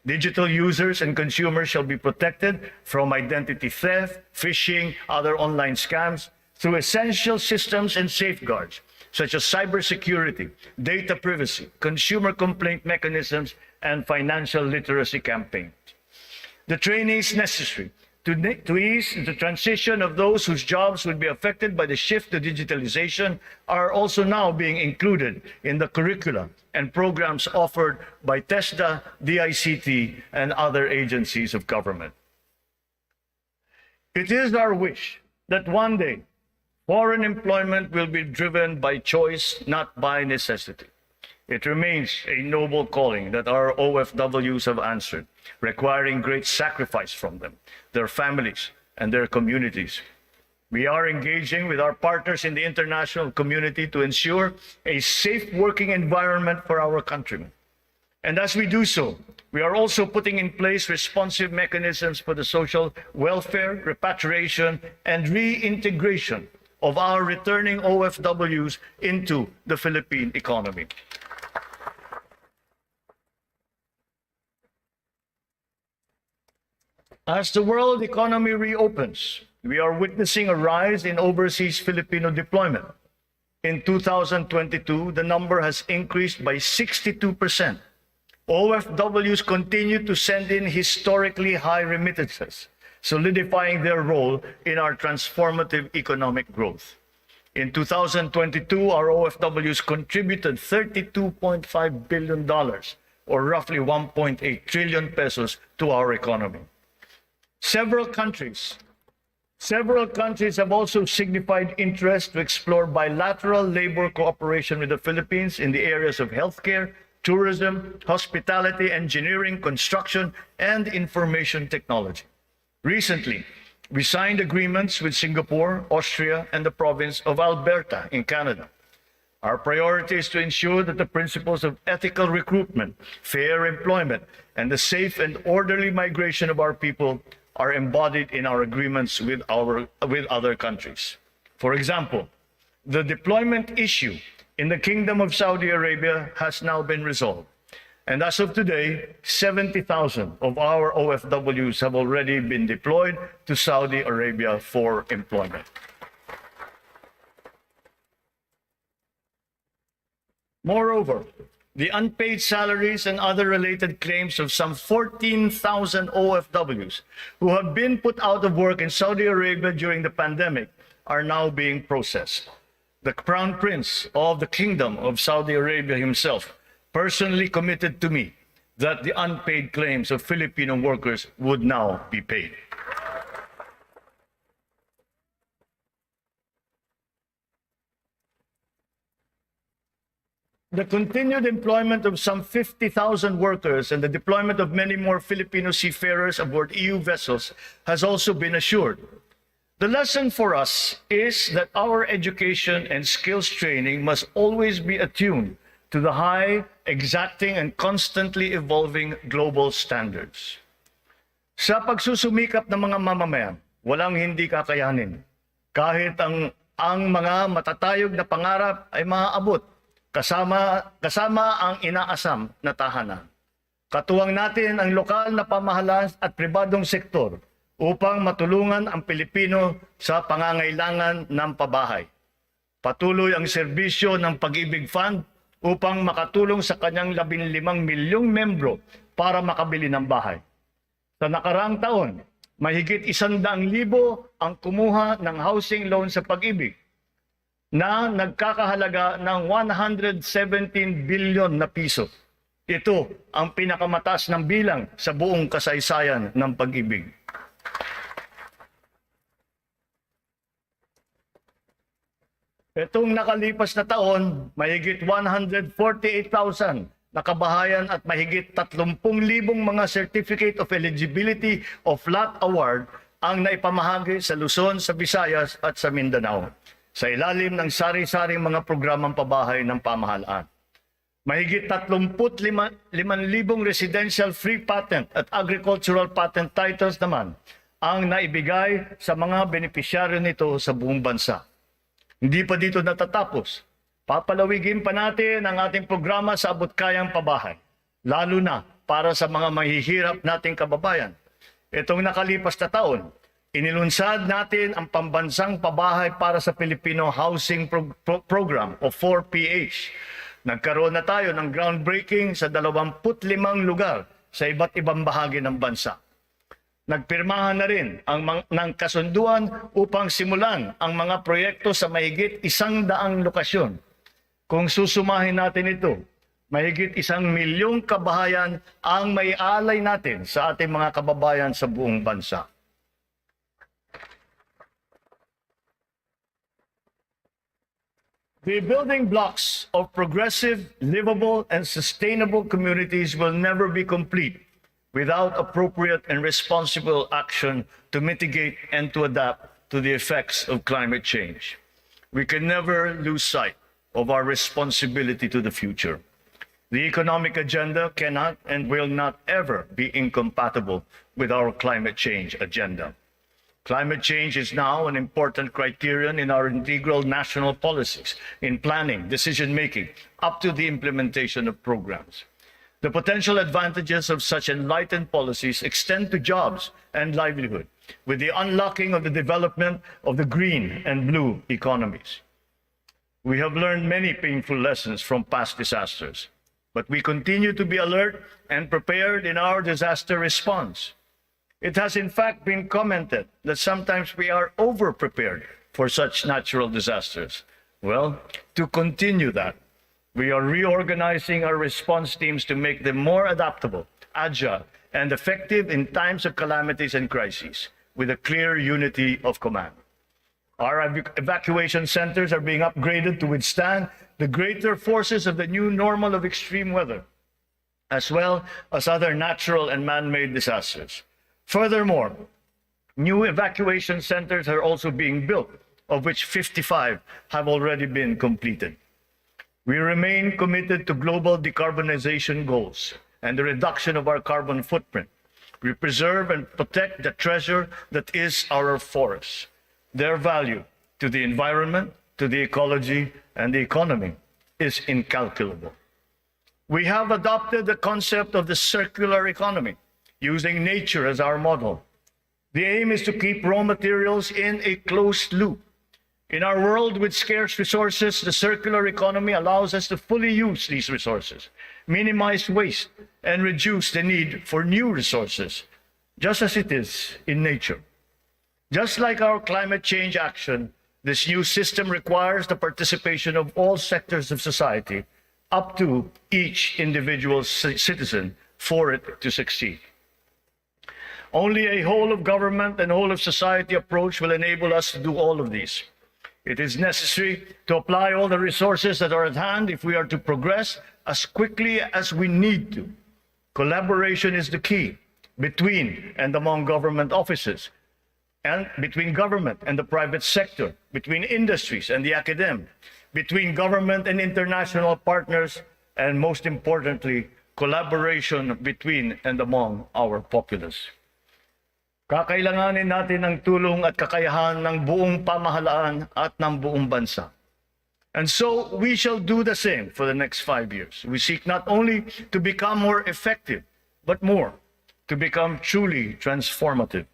Digital users and consumers shall be protected from identity theft, phishing, other online scams through essential systems and safeguards, such as cybersecurity, data privacy, consumer complaint mechanisms, and financial literacy campaigns. The training is necessary to ease the transition of those whose jobs would be affected by the shift to digitalization are also now being included in the curricula and programs offered by TESDA, DICT, and other agencies of government. It is our wish that one day foreign employment will be driven by choice, not by necessity. It remains a noble calling that our OFWs have answered, requiring great sacrifice from them, their families, and their communities. We are engaging with our partners in the international community to ensure a safe working environment for our countrymen. And as we do so, we are also putting in place responsive mechanisms for the social welfare, repatriation, and reintegration of our returning OFWs into the Philippine economy. As the world economy reopens, we are witnessing a rise in overseas Filipino deployment. In 2022, the number has increased by 62%. OFWs continue to send in historically high remittances, solidifying their role in our transformative economic growth. In 2022, our OFWs contributed $32.5 billion, or roughly 1.8 trillion pesos, to our economy. Several countries have also signified interest to explore bilateral labor cooperation with the Philippines in the areas of healthcare, tourism, hospitality, engineering, construction, and information technology. Recently, we signed agreements with Singapore, Austria, and the province of Alberta in Canada. Our priority is to ensure that the principles of ethical recruitment, fair employment, and the safe and orderly migration of our people are embodied in our agreements with other countries. For example, the deployment issue in the Kingdom of Saudi Arabia has now been resolved. And as of today, 70,000 of our OFWs have already been deployed to Saudi Arabia for employment. Moreover, the unpaid salaries and other related claims of some 14,000 OFWs who have been put out of work in Saudi Arabia during the pandemic are now being processed. The Crown Prince of the Kingdom of Saudi Arabia himself personally committed to me that the unpaid claims of Filipino workers would now be paid. The continued employment of some 50,000 workers and the deployment of many more Filipino seafarers aboard EU vessels has also been assured. The lesson for us is that our education and skills training must always be attuned to the high, exacting, and constantly evolving global standards. Sa pagsusumikap ng mga mamamayan, walang hindi kakayanin. Kahit ang mga matatayog na pangarap ay maaabot, kasama ang inaasam na tahanan. Katuwang natin ang lokal na pamahalaan at pribadong sektor upang matulungan ang Pilipino sa pangangailangan ng pabahay. Patuloy ang serbisyo ng Pag-ibig Fund upang makatulong sa kanyang 15 milyong membro para makabili ng bahay. Sa nakaraang taon, mahigit 100,000 ang kumuha ng housing loan sa Pag-ibig na nagkakahalaga ng 117 billion na piso. Ito ang pinakamataas ng bilang sa buong kasaysayan ng Pag-ibig. Itong nakalipas na taon, mahigit 148,000 na kabahayan at mahigit 30,000 mga Certificate of Eligibility of Lot Award ang naipamahagi sa Luzon, sa Visayas at sa Mindanao sa ilalim ng sari-saring mga programang pabahay ng pamahalaan. Mahigit 35,000 residential free patent at agricultural patent titles naman ang naibigay sa mga benepisyaryo nito sa buong bansa. Hindi pa dito natatapos. Papalawigin pa natin ang ating programa sa abot-kayang pabahay, lalo na para sa mga mahihirap nating kababayan. Itong nakalipas na taon, inilunsad natin ang pambansang pabahay para sa Filipino Housing Program o 4PH. Nagkaroon na tayo ng groundbreaking sa 25 lugar sa iba't ibang bahagi ng bansa. Nagpirmahan na rin ng kasunduan upang simulan ang mga proyekto sa mahigit 100 lokasyon. Kung susumahin natin ito, mahigit 1 milyong kabahayan ang may alay natin sa ating mga kababayan sa buong bansa. The building blocks of progressive, livable, and sustainable communities will never be complete without appropriate and responsible action to mitigate and to adapt to the effects of climate change. We can never lose sight of our responsibility to the future. The economic agenda cannot and will not ever be incompatible with our climate change agenda. Climate change is now an important criterion in our integral national policies, in planning, decision-making, up to the implementation of programs. The potential advantages of such enlightened policies extend to jobs and livelihood, with the unlocking of the development of the green and blue economies. We have learned many painful lessons from past disasters, but we continue to be alert and prepared in our disaster response. It has in fact been commented that sometimes we are over-prepared for such natural disasters. Well, to continue that, we are reorganizing our response teams to make them more adaptable, agile, and effective in times of calamities and crises, with a clear unity of command. Our evacuation centers are being upgraded to withstand the greater forces of the new normal of extreme weather, as well as other natural and man-made disasters. Furthermore, new evacuation centers are also being built, of which 55 have already been completed. We remain committed to global decarbonization goals and the reduction of our carbon footprint. We preserve and protect the treasure that is our forests. Their value to the environment, to the ecology, and the economy is incalculable. We have adopted the concept of the circular economy, using nature as our model. The aim is to keep raw materials in a closed loop. In our world with scarce resources, the circular economy allows us to fully use these resources, minimize waste, and reduce the need for new resources, just as it is in nature. Just like our climate change action, this new system requires the participation of all sectors of society, up to each individual citizen, for it to succeed. Only a whole of government and whole of society approach will enable us to do all of these. It is necessary to apply all the resources that are at hand if we are to progress as quickly as we need to. Collaboration is the key between and among government offices, and between government and the private sector, between industries and the academe, between government and international partners, and most importantly, collaboration between and among our populace. Kakailanganin natin ang tulong at kakayahan ng buong pamahalaan at ng buong bansa. And so we shall do the same for the next 5 years. We seek not only to become more effective, but more, to become truly transformative.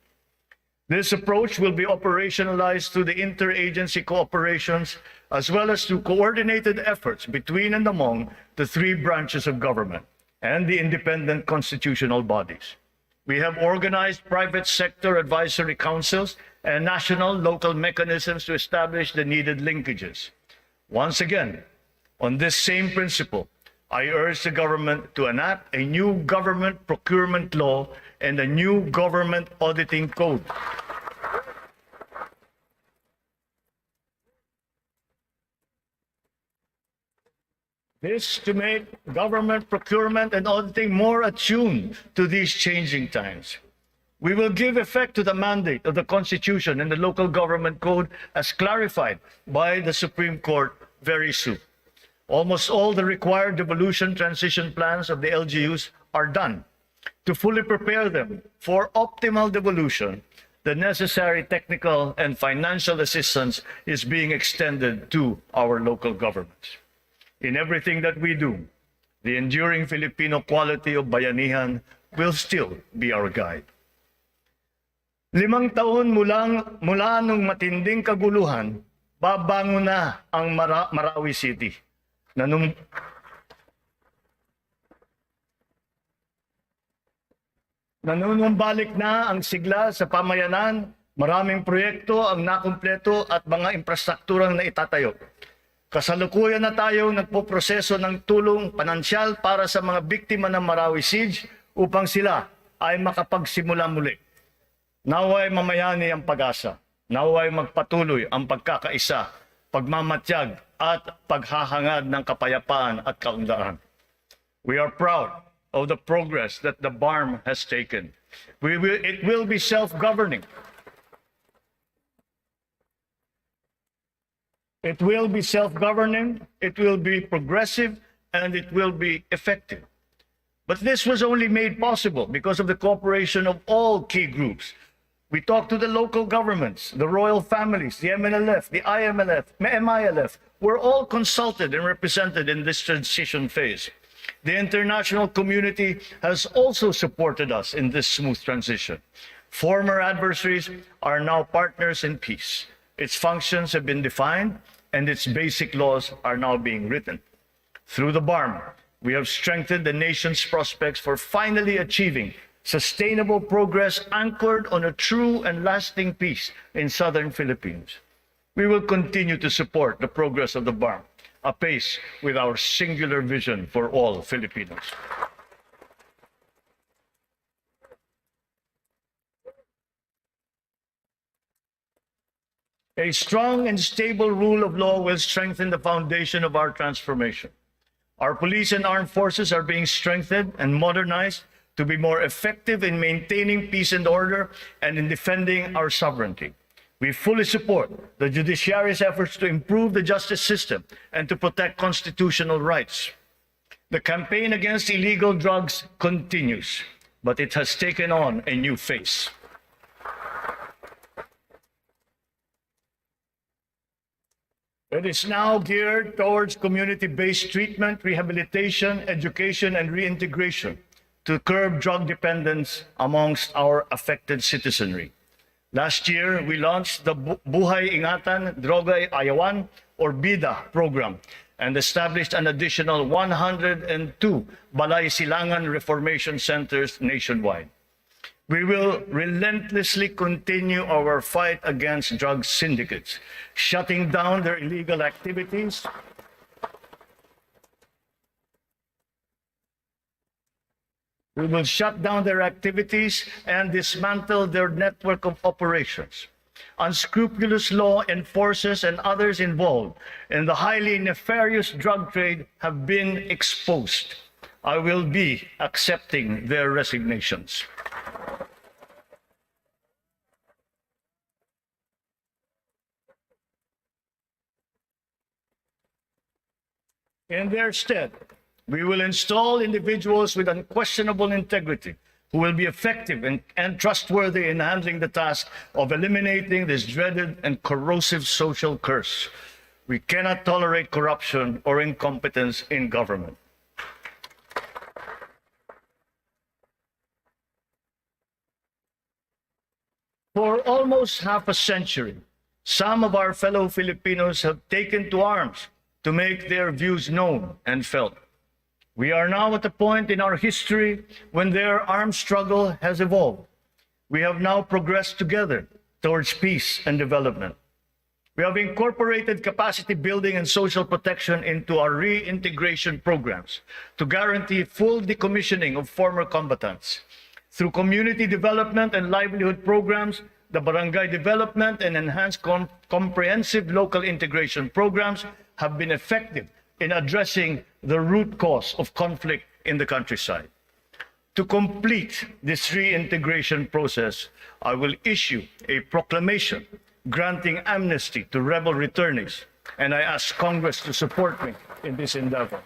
This approach will be operationalized through the interagency cooperations as well as through coordinated efforts between and among the 3 branches of government and the independent constitutional bodies. We have organized private sector advisory councils and national local mechanisms to establish the needed linkages. Once again, on this same principle, I urge the government to enact a new government procurement law and a new government auditing code. This to make government procurement and auditing more attuned to these changing times. We will give effect to the mandate of the Constitution and the Local Government Code as clarified by the Supreme Court very soon. Almost all the required devolution transition plans of the LGUs are done. To fully prepare them for optimal devolution, the necessary technical and financial assistance is being extended to our local governments. In everything that we do, the enduring Filipino quality of bayanihan will still be our guide. 5 taon mula nung matinding kaguluhan, babangon na ang Marawi City. Nanunumbalik na ang sigla sa pamayanan, maraming proyekto ang nakumpleto at mga infrastrukturang naitatayo. Kasalukuyan na tayo nagpoproseso ng tulong pinansyal para sa mga biktima ng Marawi Siege upang sila ay makapagsimula muli. Naway mamayani ang pag-asa. Naway magpatuloy ang pagkakaisa, pagmamatyag at paghahangad ng kapayapaan at kaunlaran. We are proud of the progress that the BARM has taken. It will be self-governing. It will be self-governing, it will be progressive, and it will be effective. But this was only made possible because of the cooperation of all key groups. We talked to the local governments, the royal families, the MNLF, the MILF, were all consulted and represented in this transition phase. The international community has also supported us in this smooth transition. Former adversaries are now partners in peace. Its functions have been defined, and its basic laws are now being written. Through the BARM, we have strengthened the nation's prospects for finally achieving sustainable progress anchored on a true and lasting peace in southern Philippines. We will continue to support the progress of the BARM, apace with our singular vision for all Filipinos. A strong and stable rule of law will strengthen the foundation of our transformation. Our police and armed forces are being strengthened and modernized to be more effective in maintaining peace and order and in defending our sovereignty. We fully support the judiciary's efforts to improve the justice system and to protect constitutional rights. The campaign against illegal drugs continues, but it has taken on a new face. It is now geared towards community-based treatment, rehabilitation, education, and reintegration to curb drug dependence amongst our affected citizenry. Last year, we launched the Buhay Ingatan Droga Ayawan or BIDA program and established an additional 102 Balay Silangan Reformation Centers nationwide. We will relentlessly continue our fight against drug syndicates, shutting down their illegal activities, we will shut down their activities and dismantle their network of operations. Unscrupulous law enforcers and others involved in the highly nefarious drug trade have been exposed. I will be accepting their resignations. In their stead, we will install individuals with unquestionable integrity who will be effective and trustworthy in handling the task of eliminating this dreaded and corrosive social curse. We cannot tolerate corruption or incompetence in government. For almost half a century, some of our fellow Filipinos have taken to arms to make their views known and felt. We are now at a point in our history when their armed struggle has evolved. We have now progressed together towards peace and development. We have incorporated capacity building and social protection into our reintegration programs to guarantee full decommissioning of former combatants. Through community development and livelihood programs, the barangay development and enhanced comprehensive local integration programs have been effective in addressing the root cause of conflict in the countryside. To complete this reintegration process, I will issue a proclamation granting amnesty to rebel returnees, and I ask Congress to support me in this endeavor.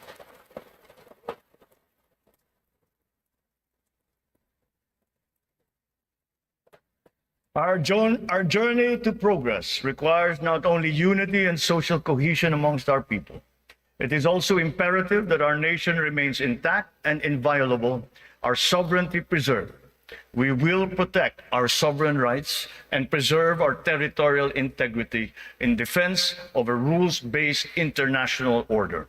Our journey to progress requires not only unity and social cohesion amongst our people. It is also imperative that our nation remains intact and inviolable, our sovereignty preserved. We will protect our sovereign rights and preserve our territorial integrity in defense of a rules-based international order.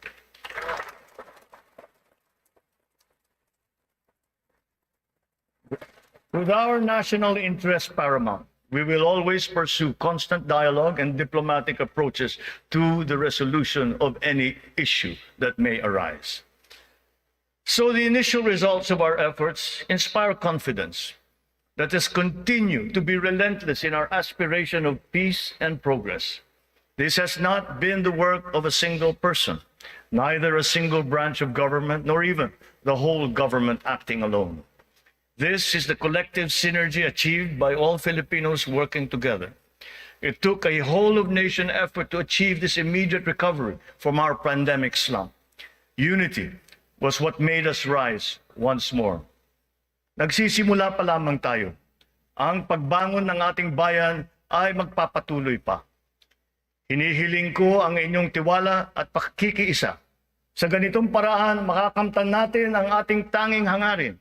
With our national interest paramount, we will always pursue constant dialogue and diplomatic approaches to the resolution of any issue that may arise. So the initial results of our efforts inspire confidence. Let us continue to be relentless in our aspiration of peace and progress. This has not been the work of a single person, neither a single branch of government, nor even the whole government acting alone. This is the collective synergy achieved by all Filipinos working together. It took a whole-of-nation effort to achieve this immediate recovery from our pandemic slump. Unity was what made us rise once more. Nagsisimula pa lamang tayo. Ang pagbangon ng ating bayan ay magpapatuloy pa. Hinihiling ko ang inyong tiwala at pakikiisa. Sa ganitong paraan, makakamtan natin ang ating tanging hangarin,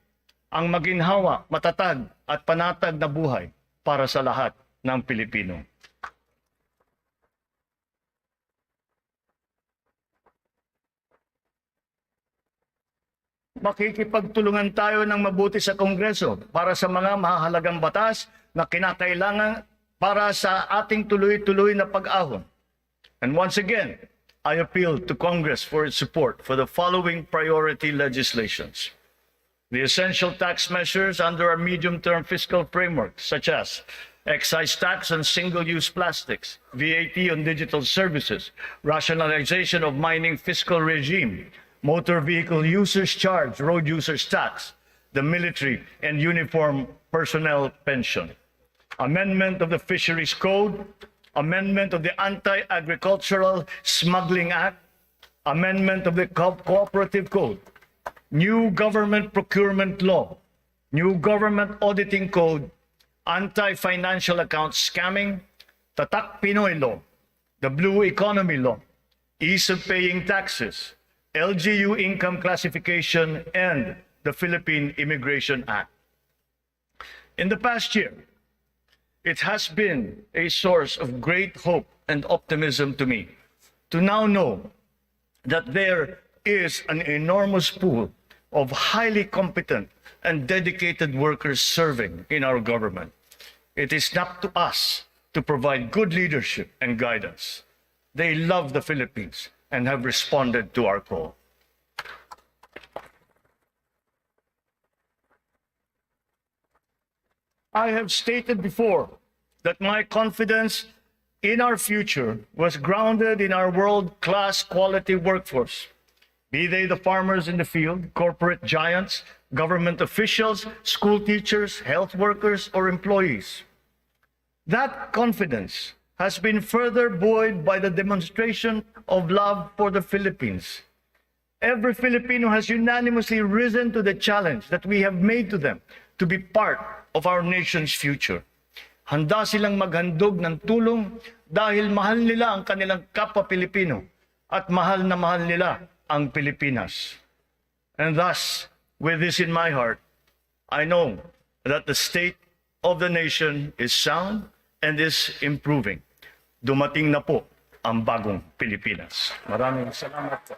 ang maginhawa, matatag at panatag na buhay para sa lahat ng Pilipino. Makikipagtulungan tayo ng mabuti sa Kongreso para sa mga mahahalagang batas na kinakailangan para sa ating tuloy-tuloy na pag-ahon. And once again, I appeal to Congress for its support for the following priority legislations. The essential tax measures under our medium-term fiscal framework, such as excise tax on single-use plastics, VAT on digital services, rationalization of mining fiscal regime, motor vehicle users charge, road users tax, the military and uniform personnel pension. amendment of the Fisheries Code, amendment of the Anti-Agricultural Smuggling Act, amendment of the Cooperative Code, new government procurement law, new government auditing code, anti-financial account scamming, Tatak Pinoy law, the Blue Economy law, ease of paying taxes, LGU income classification, and the Philippine Immigration Act. In the past year, it has been a source of great hope and optimism to me to now know that there is an enormous pool of highly competent and dedicated workers serving in our government. It is up to us to provide good leadership and guidance. They love the Philippines and have responded to our call. I have stated before that my confidence in our future was grounded in our world-class quality workforce, be they the farmers in the field, corporate giants, government officials, school teachers, health workers, or employees. That confidence has been further buoyed by the demonstration of love for the Philippines. Every Filipino has unanimously risen to the challenge that we have made to them to be part of our nation's future. Handa silang maghandog ng tulong dahil mahal nila ang kanilang kapwa Pilipino at mahal na mahal nila ang Pilipinas. And thus, with this in my heart, I know that the state of the nation is sound and is improving. Dumating na po ang bagong Pilipinas. Maraming salamat po.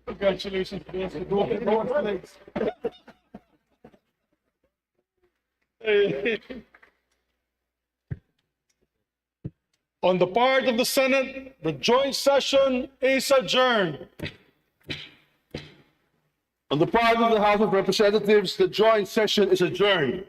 Congratulations, Vince. On the part of the Senate, the joint session is adjourned. On the part of the House of Representatives, the joint session is adjourned.